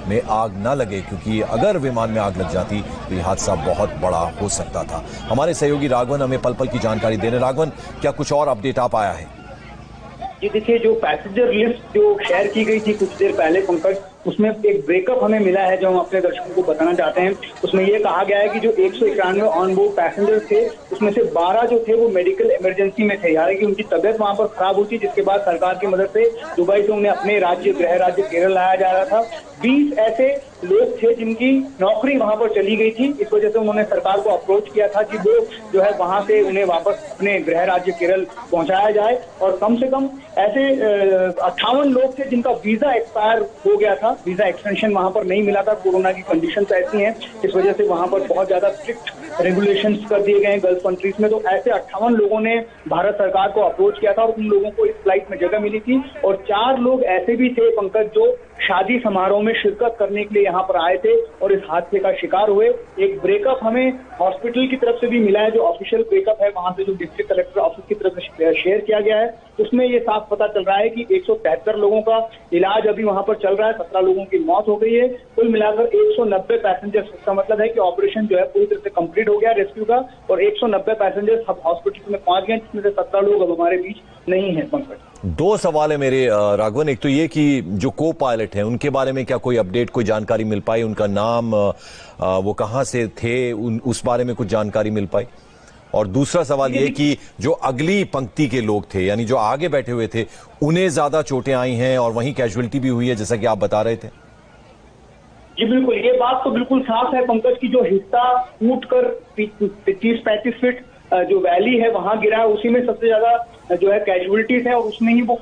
में आग ना लगे, क्योंकि अगर विमान में आग लग जाती तो यह हादसा बहुत बड़ा हो सकता था। हमारे सहयोगी राघवन हमें पल पल की जानकारी दे रहे। राघवन, क्या कुछ और अपडेट आप आया है? ये देखिए, जो पैसेंजर लिस्ट जो शेयर की गई थी कुछ देर पहले पंकज, उसमें एक ब्रेकअप हमें मिला है जो हम अपने दर्शकों को बताना चाहते हैं। उसमें ये कहा गया है कि जो 191 ऑन बोर्ड पैसेंजर थे उसमें से 12 जो थे वो मेडिकल इमरजेंसी में थे, यानी कि उनकी तबियत वहां पर खराब हुई थी, जिसके बाद सरकार की मदद से दुबई से उन्हें अपने राज्य गृह राज्य केरल लाया जा रहा था। 20 ऐसे लोग थे जिनकी नौकरी वहां पर चली गई थी, इस वजह से उन्होंने सरकार को अप्रोच किया था कि वो जो है वहां से उन्हें वापस अपने गृह राज्य केरल पहुंचाया जाए। और कम से कम ऐसे 58 लोग थे जिनका वीजा एक्सपायर हो गया था, वीजा एक्सटेंशन वहां पर नहीं मिला था। कोरोना की कंडीशंस ऐसी हैं, इस वजह से वहां पर बहुत ज्यादा स्ट्रिक्ट रेगुलेशंस कर दिए गए हैं गल्फ कंट्रीज में। तो ऐसे 58 लोगों ने भारत सरकार को अप्रोच किया था और उन लोगों को इस फ्लाइट में जगह मिली थी। और 4 लोग ऐसे भी थे पंकज जो शादी समारोह में शिरकत करने के लिए यहाँ पर आए थे और इस हादसे का शिकार हुए। एक ब्रेकअप हमें हॉस्पिटल की तरफ से भी मिला है, जो ऑफिशियल ब्रेकअप है वहां से जो डिस्ट्रिक्ट कलेक्टर ऑफिस की तरफ से शेयर किया गया है। उसमें ये साफ पता चल रहा है कि 173 लोगों का इलाज अभी वहां पर चल रहा है, 17 लोगों की मौत हो गई है। कुल मिलाकर 190 पैसेंजर्स, इसका मतलब है कि ऑपरेशन जो है पूरी तरह से कंप्लीट हो गया रेस्क्यू का, और 190 पैसेंजर्स अब हॉस्पिटल में पहुंच गए, जिसमें से 17 लोग अब हमारे बीच नहीं है। पंकज, 2 सवाल है मेरे राघवन। एक तो ये कि जो को पायलट हैं उनके बारे में क्या कोई अपडेट, कोई जानकारी मिल पाई? उनका नाम, वो कहां से थे, उस बारे में कुछ जानकारी मिल पाई? और दूसरा सवाल ये कि जो अगली पंक्ति के लोग थे, यानी जो आगे बैठे हुए थे, उन्हें ज्यादा चोटें आई हैं और वहीं कैजुअलिटी भी हुई है, जैसा कि आप बता रहे थे। जी बिल्कुल, ये बात तो बिल्कुल साफ है पंकज की जो हिस्सा टूट कर 30-35 फीट जो वैली है वहां गिरा है, उसी में सबसे ज्यादा जो है कैजुअलिटीज है। और उसमें ही वो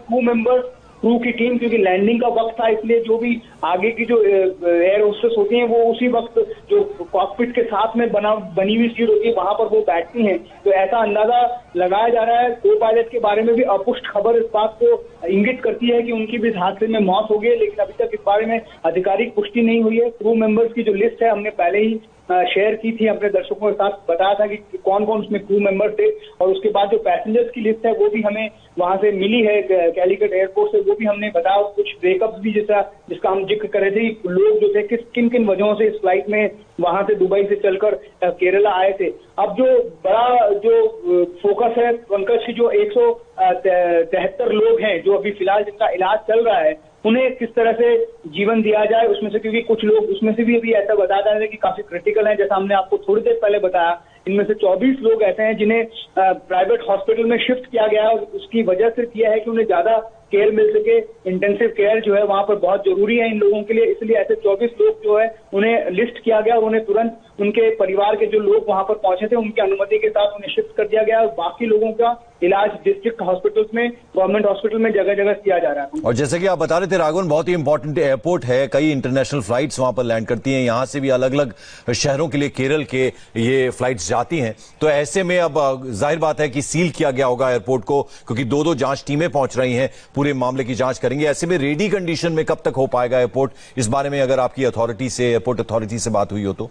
क्रू की टीम, क्योंकि लैंडिंग का वक्त था, इसलिए जो भी आगे की जो एयर होस्टेस होती हैं वो उसी वक्त जो कॉकपिट के साथ में बनी हुई सीट होती है वहां पर वो बैठती हैं। तो ऐसा अंदाजा लगाया जा रहा है। को पायलट के बारे में भी अपुष्ट खबर इस बात को इंगित करती है कि उनकी भी इस हादसे में मौत हो गई, लेकिन अभी तक इस बारे में आधिकारिक पुष्टि नहीं हुई है। क्रू मेंबर्स की जो लिस्ट है हमने पहले ही शेयर की थी, अपने दर्शकों के साथ बताया था कि कौन कौन उसमें क्रू मेंबर थे। और उसके बाद जो पैसेंजर्स की लिस्ट है वो भी हमें वहां से मिली है कैलिकट एयरपोर्ट से, वो भी हमने बताया। कुछ ब्रेकअप्स भी जिसका हम जिक्र कर रहे थे, लोग जो थे किन किन वजहों से इस फ्लाइट में वहां से दुबई से चलकर केरला आए थे। अब जो बड़ा जो फोकस है पंकज की, जो 173 लोग हैं जो अभी फिलहाल जिनका इलाज चल रहा है, उन्हें किस तरह से जीवन दिया जाए उसमें से, क्योंकि कुछ लोग उसमें से भी अभी ऐसा बताया जा रहा है कि काफी क्रिटिकल हैं। जैसा हमने आपको थोड़ी देर पहले बताया, इनमें से 24 लोग ऐसे हैं जिन्हें प्राइवेट हॉस्पिटल में शिफ्ट किया गया है। और उसकी वजह सिर्फ यह है कि उन्हें ज्यादा केयर मिल सके। इंटेंसिव केयर जो है वहां पर बहुत जरूरी है इन लोगों के लिए, इसलिए ऐसे 24 लोग जो है उन्हें लिस्ट किया गया और उन्हें तुरंत उनके परिवार के जो लोग वहां पर पहुंचे थे उनकी अनुमति के साथ उन्हें शिफ्ट कर दिया गया। और बाकी लोगों का इलाज डिस्ट्रिक्ट हॉस्पिटल्स में, गवर्नमेंट हॉस्पिटल में जगह जगह किया जा रहा है। और जैसे कि आप बता रहे थे राघवन, बहुत ही इंपॉर्टेंट एयरपोर्ट है, कई इंटरनेशनल फ्लाइट्स वहां पर लैंड करती हैं, यहां से भी अलग अलग शहरों के लिए केरल के ये फ्लाइट्स जाती हैं। तो ऐसे में अब जाहिर बात है कि सील किया गया होगा एयरपोर्ट को, क्योंकि 2-2 जांच टीमें पहुंच रही हैं, पूरे मामले की जांच करेंगे। ऐसे में रेडी कंडीशन में कब तक हो पाएगा एयरपोर्ट? इस बारे में अगर आपकी अथॉरिटी से, एयरपोर्ट अथॉरिटी से बात हुई हो तो?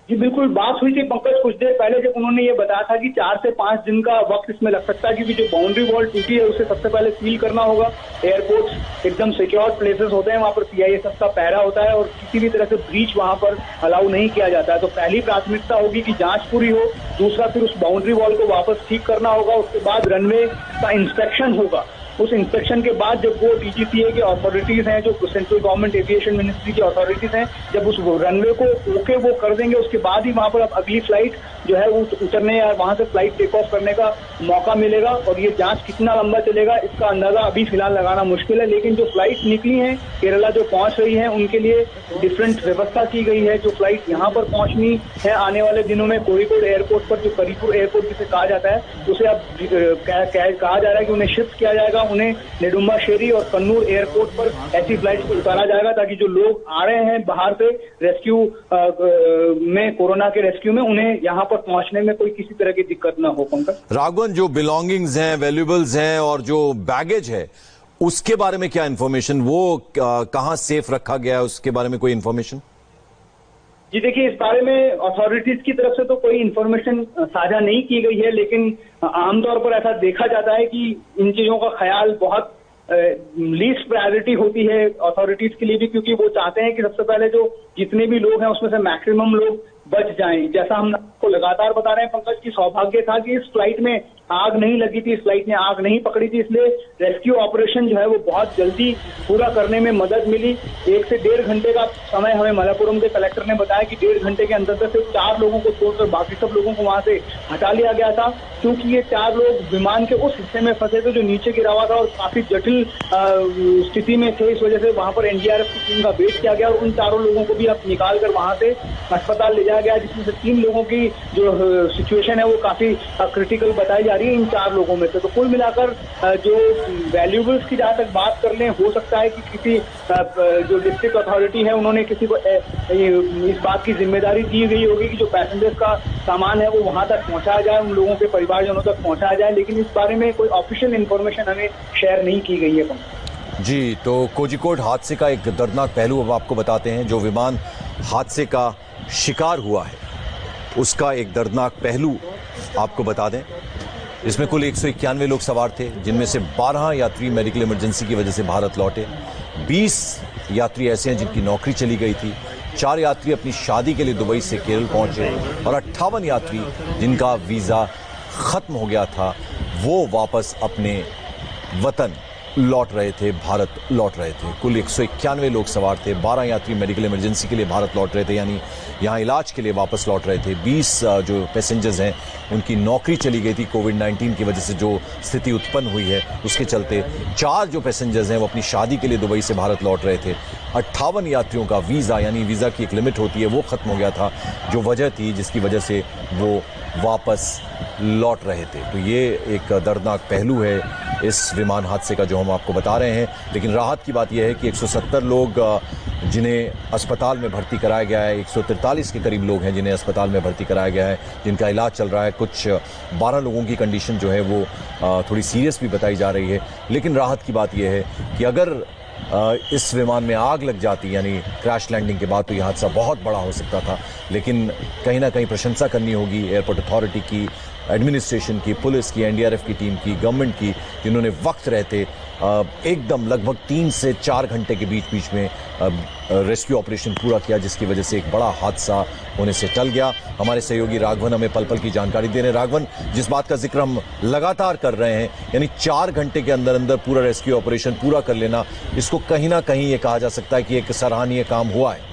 जी बिल्कुल, बात हुई थी पंकज कुछ देर पहले, जब उन्होंने ये बताया था कि 4 से 5 दिन का वक्त इसमें लग सकता है, क्योंकि जो बाउंड्री वॉल टूटी है उसे सबसे पहले सील करना होगा। एयरपोर्ट एकदम सिक्योर्ड प्लेसेस होते हैं, वहां पर सीआईएसएफ का पहरा होता है और किसी भी तरह से ब्रीच वहां पर अलाउ नहीं किया जाता है। तो पहली प्राथमिकता होगी कि जांच पूरी हो, दूसरा फिर उस बाउंड्री वॉल को वापस ठीक करना होगा, उसके बाद रनवे का इंस्पेक्शन होगा। उस इंस्पेक्शन के बाद जब वो डीजीसीए के अथॉरिटीज हैं, जो सेंट्रल गवर्नमेंट एविएशन मिनिस्ट्री की अथॉरिटीज हैं, जब उस रनवे को ओके वो कर देंगे, उसके बाद ही वहां पर अब अगली फ्लाइट जो है वो उतरने या वहां से फ्लाइट टेक ऑफ करने का मौका मिलेगा। और ये जांच कितना लंबा चलेगा इसका अंदाजा अभी फिलहाल लगाना मुश्किल है, लेकिन जो फ्लाइट निकली है केरला जो पहुंच रही है उनके लिए डिफरेंट व्यवस्था की गई है। जो फ्लाइट यहाँ पर पहुंचनी है आने वाले दिनों में कोरिकोड एयरपोर्ट पर, जो करीपुर एयरपोर्ट जिसे कहा जाता है, उसे अब कहा जा रहा है कि उन्हें शिफ्ट किया जाएगा। उन्हें नेडुम्बाशेरी और कन्नूर एयरपोर्ट पर ऐसी फ्लाइट को उतारा जाएगा, ताकि जो लोग आ रहे हैं बाहर से रेस्क्यू में, कोरोना के रेस्क्यू में, उन्हें यहाँ पर पहुंचने में कोई किसी तरह की दिक्कत ना हो। पंकज, राघवन, जो बिलोंगिंग्स हैं, वैल्यूएबल्स हैं और जो बैगेज है, उसके बारे में क्या इंफॉर्मेशन? वो कहां सेफ रखा गया है, उसके बारे में कोई इंफॉर्मेशन? जी देखिए, इस बारे में अथॉरिटीज की तरफ से तो कोई इन्फॉर्मेशन साझा नहीं की गई है, लेकिन आमतौर पर ऐसा देखा जाता है कि इन चीजों का ख्याल बहुत लीस्ट प्रायोरिटी होती है अथॉरिटीज के लिए भी, क्योंकि वो चाहते हैं कि सबसे पहले जो जितने भी लोग हैं उसमें से मैक्सिमम लोग बच जाएं। जैसा हम आपको लगातार बता रहे हैं पंकज की, सौभाग्य था कि इस फ्लाइट में आग नहीं लगी थी, इस फ्लाइट ने आग नहीं पकड़ी थी, इसलिए रेस्क्यू ऑपरेशन जो है वो बहुत जल्दी पूरा करने में मदद मिली। 1 से 1.5 घंटे का समय हमें मलप्पुरम के कलेक्टर ने बताया कि 1.5 घंटे के अंदर सिर्फ 4 लोगों को छोड़कर बाकी सब लोगों को वहां से हटा लिया गया था, क्योंकि ये 4 लोग विमान के उस हिस्से में फंसे थे जो नीचे गिरा हुआ था और काफी जटिल स्थिति में थे। इस वजह से वहां पर एनडीआरएफ की टीम का वेट किया गया और उन 4 लोगों को भी अब निकाल कर वहां से अस्पताल ले जाया गया, जिसमें से 3 लोगों की जो सिचुएशन है वो काफी क्रिटिकल बताई जा रही है इन 4 लोगों में से। तो कुल मिलाकर जो वैल्यूएबल्स की जहां तक बात कर लें, हो सकता है कि किसी जो डिस्ट्रिक्ट अथॉरिटी है उन्होंने किसी को इस बात की जिम्मेदारी दी गई होगी कि जो पैसेंजर्स का सामान है वो वहां तक पहुंचाया जाए, उन लोगों के परिवारजनों तक पहुंचाया जाए, लेकिन इस बारे में कोई ऑफिशियल इन्फॉर्मेशन हमें शेयर नहीं की गई है। जी, तो कोझिकोड हादसे का एक दर्दनाक पहलू अब आपको बताते हैं। जो विमान हादसे का शिकार हुआ है उसका एक दर्दनाक पहलू आपको बता दें। इसमें कुल 191 लोग सवार थे, जिनमें से 12 यात्री मेडिकल इमरजेंसी की वजह से भारत लौटे। 20 यात्री ऐसे हैं जिनकी नौकरी चली गई थी। 4 यात्री अपनी शादी के लिए दुबई से केरल पहुंचे और 58 यात्री जिनका वीज़ा ख़त्म हो गया था वो वापस अपने वतन लौट रहे थे, भारत लौट रहे थे। कुल 191 लोग सवार थे। 12 यात्री मेडिकल इमरजेंसी के लिए भारत लौट रहे थे, यानी यहाँ इलाज के लिए वापस लौट रहे थे। 20 जो पैसेंजर्स हैं उनकी नौकरी चली गई थी कोविड-19 की वजह से, जो स्थिति उत्पन्न हुई है उसके चलते। 4 जो पैसेंजर्स हैं वो अपनी शादी के लिए दुबई से भारत लौट रहे थे। 58 यात्रियों का वीज़ा, यानी वीज़ा की एक लिमिट होती है, वो ख़त्म हो गया था, जो वजह थी जिसकी वजह से वो वापस लौट रहे थे। तो ये एक दर्दनाक पहलू है इस विमान हादसे का जो हम आपको बता रहे हैं। लेकिन राहत की बात यह है कि 170 लोग जिन्हें अस्पताल में भर्ती कराया गया है, 143 के करीब लोग हैं जिन्हें अस्पताल में भर्ती कराया गया है, जिनका इलाज चल रहा है। कुछ 12 लोगों की कंडीशन जो है वो थोड़ी सीरियस भी बताई जा रही है। लेकिन राहत की बात यह है कि अगर इस विमान में आग लग जाती, यानी क्रैश लैंडिंग के बाद, तो यह हादसा बहुत बड़ा हो सकता था। लेकिन कहीं ना कहीं प्रशंसा करनी होगी एयरपोर्ट अथॉरिटी की, एडमिनिस्ट्रेशन की, पुलिस की, एनडीआरएफ की टीम की, गवर्नमेंट की, जिन्होंने वक्त रहते एकदम लगभग 3 से 4 घंटे के बीच में रेस्क्यू ऑपरेशन पूरा किया, जिसकी वजह से एक बड़ा हादसा होने से टल गया। हमारे सहयोगी राघवन हमें पल पल की जानकारी दे रहे हैं। राघवन, जिस बात का जिक्र हम लगातार कर रहे हैं, यानी 4 घंटे के अंदर अंदर पूरा रेस्क्यू ऑपरेशन पूरा कर लेना, इसको कहीं ना कहीं ये कहा जा सकता है कि एक सराहनीय काम हुआ है।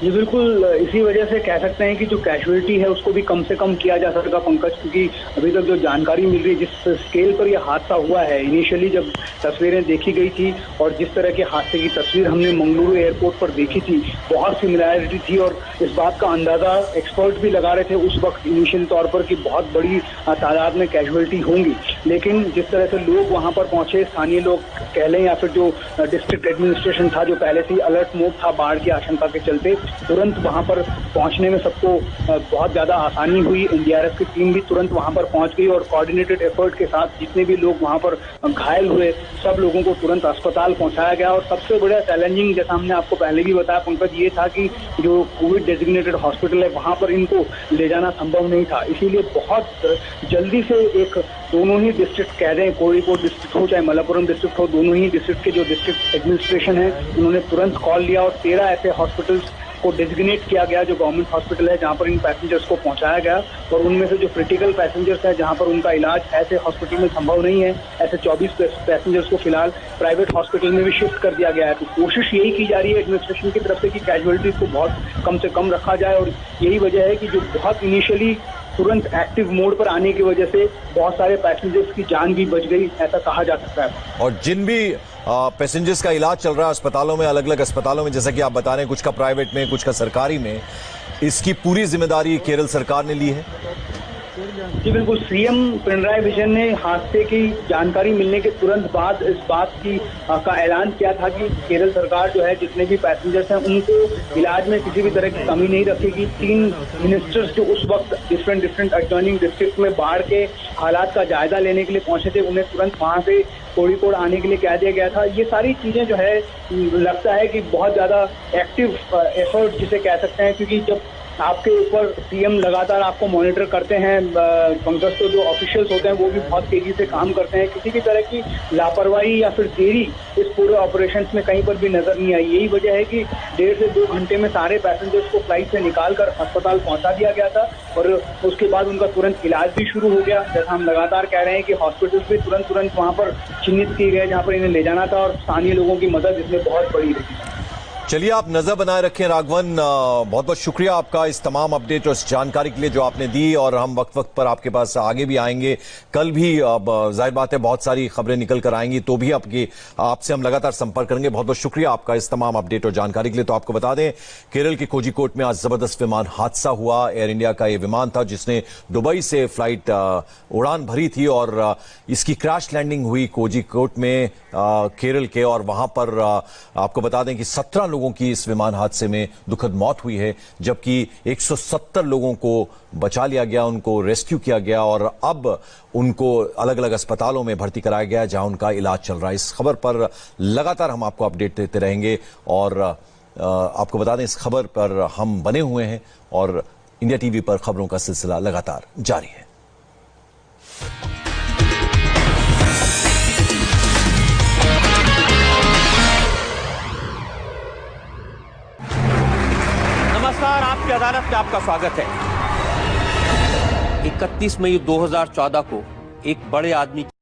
ये बिल्कुल इसी वजह से कह सकते हैं कि जो कैजुअलिटी है उसको भी कम से कम किया जा सकेगा पंकज, क्योंकि अभी तक जो जानकारी मिल रही है, जिस स्केल पर यह हादसा हुआ है, इनिशियली जब तस्वीरें देखी गई थी और जिस तरह के हादसे की तस्वीर हमने मंगलुरु एयरपोर्ट पर देखी थी, बहुत सिमिलैरिटी थी। और इस बात का अंदाजा एक्सपर्ट भी लगा रहे थे उस वक्त इनिशियल तौर पर कि बहुत बड़ी तादाद में कैजुअलिटी होंगी। लेकिन जिस तरह से लोग वहां पर पहुंचे, स्थानीय लोग कह लें या फिर जो डिस्ट्रिक्ट एडमिनिस्ट्रेशन था, जो पहले से ही अलर्ट मोड था बाढ़ की आशंका के चलते, तुरंत वहां पर पहुंचने में सबको बहुत ज्यादा आसानी हुई। एनडीआरएफ की टीम भी तुरंत वहां पर पहुंच गई और कोऑर्डिनेटेड एफर्ट के साथ जितने भी लोग वहां पर घायल हुए, सब लोगों को तुरंत अस्पताल पहुंचाया गया। और सबसे बड़ा चैलेंजिंग, जैसा हमने आपको पहले भी बताया पंकज, ये था कि जो कोविड डेजिग्नेटेड हॉस्पिटल है वहां पर इनको ले जाना संभव नहीं था। इसीलिए बहुत जल्दी से एक दोनों ही डिस्ट्रिक्ट कह रहे हैं, कोझिकोड डिस्ट्रिक्ट हो चाहे मलप्पुरम डिस्ट्रिक्ट हो, दोनों ही डिस्ट्रिक्ट के जो डिस्ट्रिक्ट एडमिनिस्ट्रेशन है उन्होंने तुरंत कॉल लिया और 13 ऐसे हॉस्पिटल्स को डेजिग्नेट किया गया जो गवर्नमेंट हॉस्पिटल है, जहां पर इन पैसेंजर्स को पहुंचाया गया। और उनमें से जो क्रिटिकल पैसेंजर्स है, जहां पर उनका इलाज ऐसे हॉस्पिटल में संभव नहीं है, ऐसे 24 पैसेंजर्स को फिलहाल प्राइवेट हॉस्पिटल में भी शिफ्ट कर दिया गया है। तो कोशिश यही की जा रही है एडमिनिस्ट्रेशन की तरफ से कि कैजुअलिटीज को बहुत कम से कम रखा जाए। और यही वजह है कि जो बहुत इनिशियली तुरंत एक्टिव मोड पर आने की वजह से बहुत सारे पैसेंजर्स की जान भी बच गई, ऐसा कहा जा सकता है। और जिन भी पैसेंजर्स का इलाज चल रहा है अस्पतालों में, अलग अलग अस्पतालों में, जैसा कि आप बता रहे हैं, कुछ का प्राइवेट में, कुछ का सरकारी में, इसकी पूरी जिम्मेदारी केरल सरकार ने ली है। जी बिल्कुल, सीएम पिनराई विजयन ने हादसे की जानकारी मिलने के तुरंत बाद इस बात की का ऐलान किया था कि केरल सरकार जो है जितने भी पैसेंजर्स हैं उनको इलाज में किसी भी तरह की कमी नहीं रखेगी। 3 मिनिस्टर्स जो उस वक्त डिफरेंट एडजॉइनिंग डिस्ट्रिक्ट में बाढ़ के हालात का जायजा लेने के लिए पहुंचे थे, उन्हें तुरंत वहां से कोझिकोड आने के लिए कह दिया गया था। ये सारी चीजें जो है लगता है कि बहुत ज्यादा एक्टिव एफर्ट जिसे कह सकते हैं, क्योंकि जब आपके ऊपर सीएम लगातार आपको मॉनिटर करते हैं। पंकज, तो जो ऑफिशियल्स होते हैं वो भी बहुत तेजी से काम करते हैं। किसी भी तरह की लापरवाही या फिर देरी इस पूरे ऑपरेशन में कहीं पर भी नजर नहीं आई। यही वजह है कि 1.5 से 2 घंटे में सारे पैसेंजर्स को फ्लाइट से निकालकर अस्पताल पहुंचा दिया गया था और उसके बाद उनका तुरंत इलाज भी शुरू हो गया। जैसा हम लगातार कह रहे हैं कि हॉस्पिटल्स भी तुरंत वहां पर चिन्हित किए गए जहां पर इन्हें ले जाना था और स्थानीय लोगों की मदद इसमें बहुत बड़ी रही। चलिए, आप नजर बनाए रखें राघवन। बहुत बहुत शुक्रिया आपका इस तमाम अपडेट और इस जानकारी के लिए जो आपने दी, और हम वक्त वक्त पर आपके पास आगे भी आएंगे। कल भी अब जाहिर बात है बहुत सारी खबरें निकल कर आएंगी, तो भी आपसे हम लगातार संपर्क करेंगे। बहुत बहुत शुक्रिया आपका इस तमाम अपडेट और जानकारी के लिए। तो आपको बता दें, केरल के कोझिकोड में आज जबरदस्त विमान हादसा हुआ। एयर इंडिया का यह विमान था जिसने दुबई से फ्लाइट उड़ान भरी थी और इसकी क्रैश लैंडिंग हुई कोझिकोड में केरल के, और वहां पर आपको बता दें कि 17 लोगों की इस विमान हादसे में दुखद मौत हुई है, जबकि 170 लोगों को बचा लिया गया, उनको रेस्क्यू किया गया और अब उनको अलग अलग अस्पतालों में भर्ती कराया गया जहां उनका इलाज चल रहा है। इस खबर पर लगातार हम आपको अपडेट देते रहेंगे और आपको बता दें इस खबर पर हम बने हुए हैं और इंडिया टीवी पर खबरों का सिलसिला लगातार जारी है। नमस्कार, आपकी अदालत में आपका स्वागत है। 31 मई 2014 को एक बड़े आदमी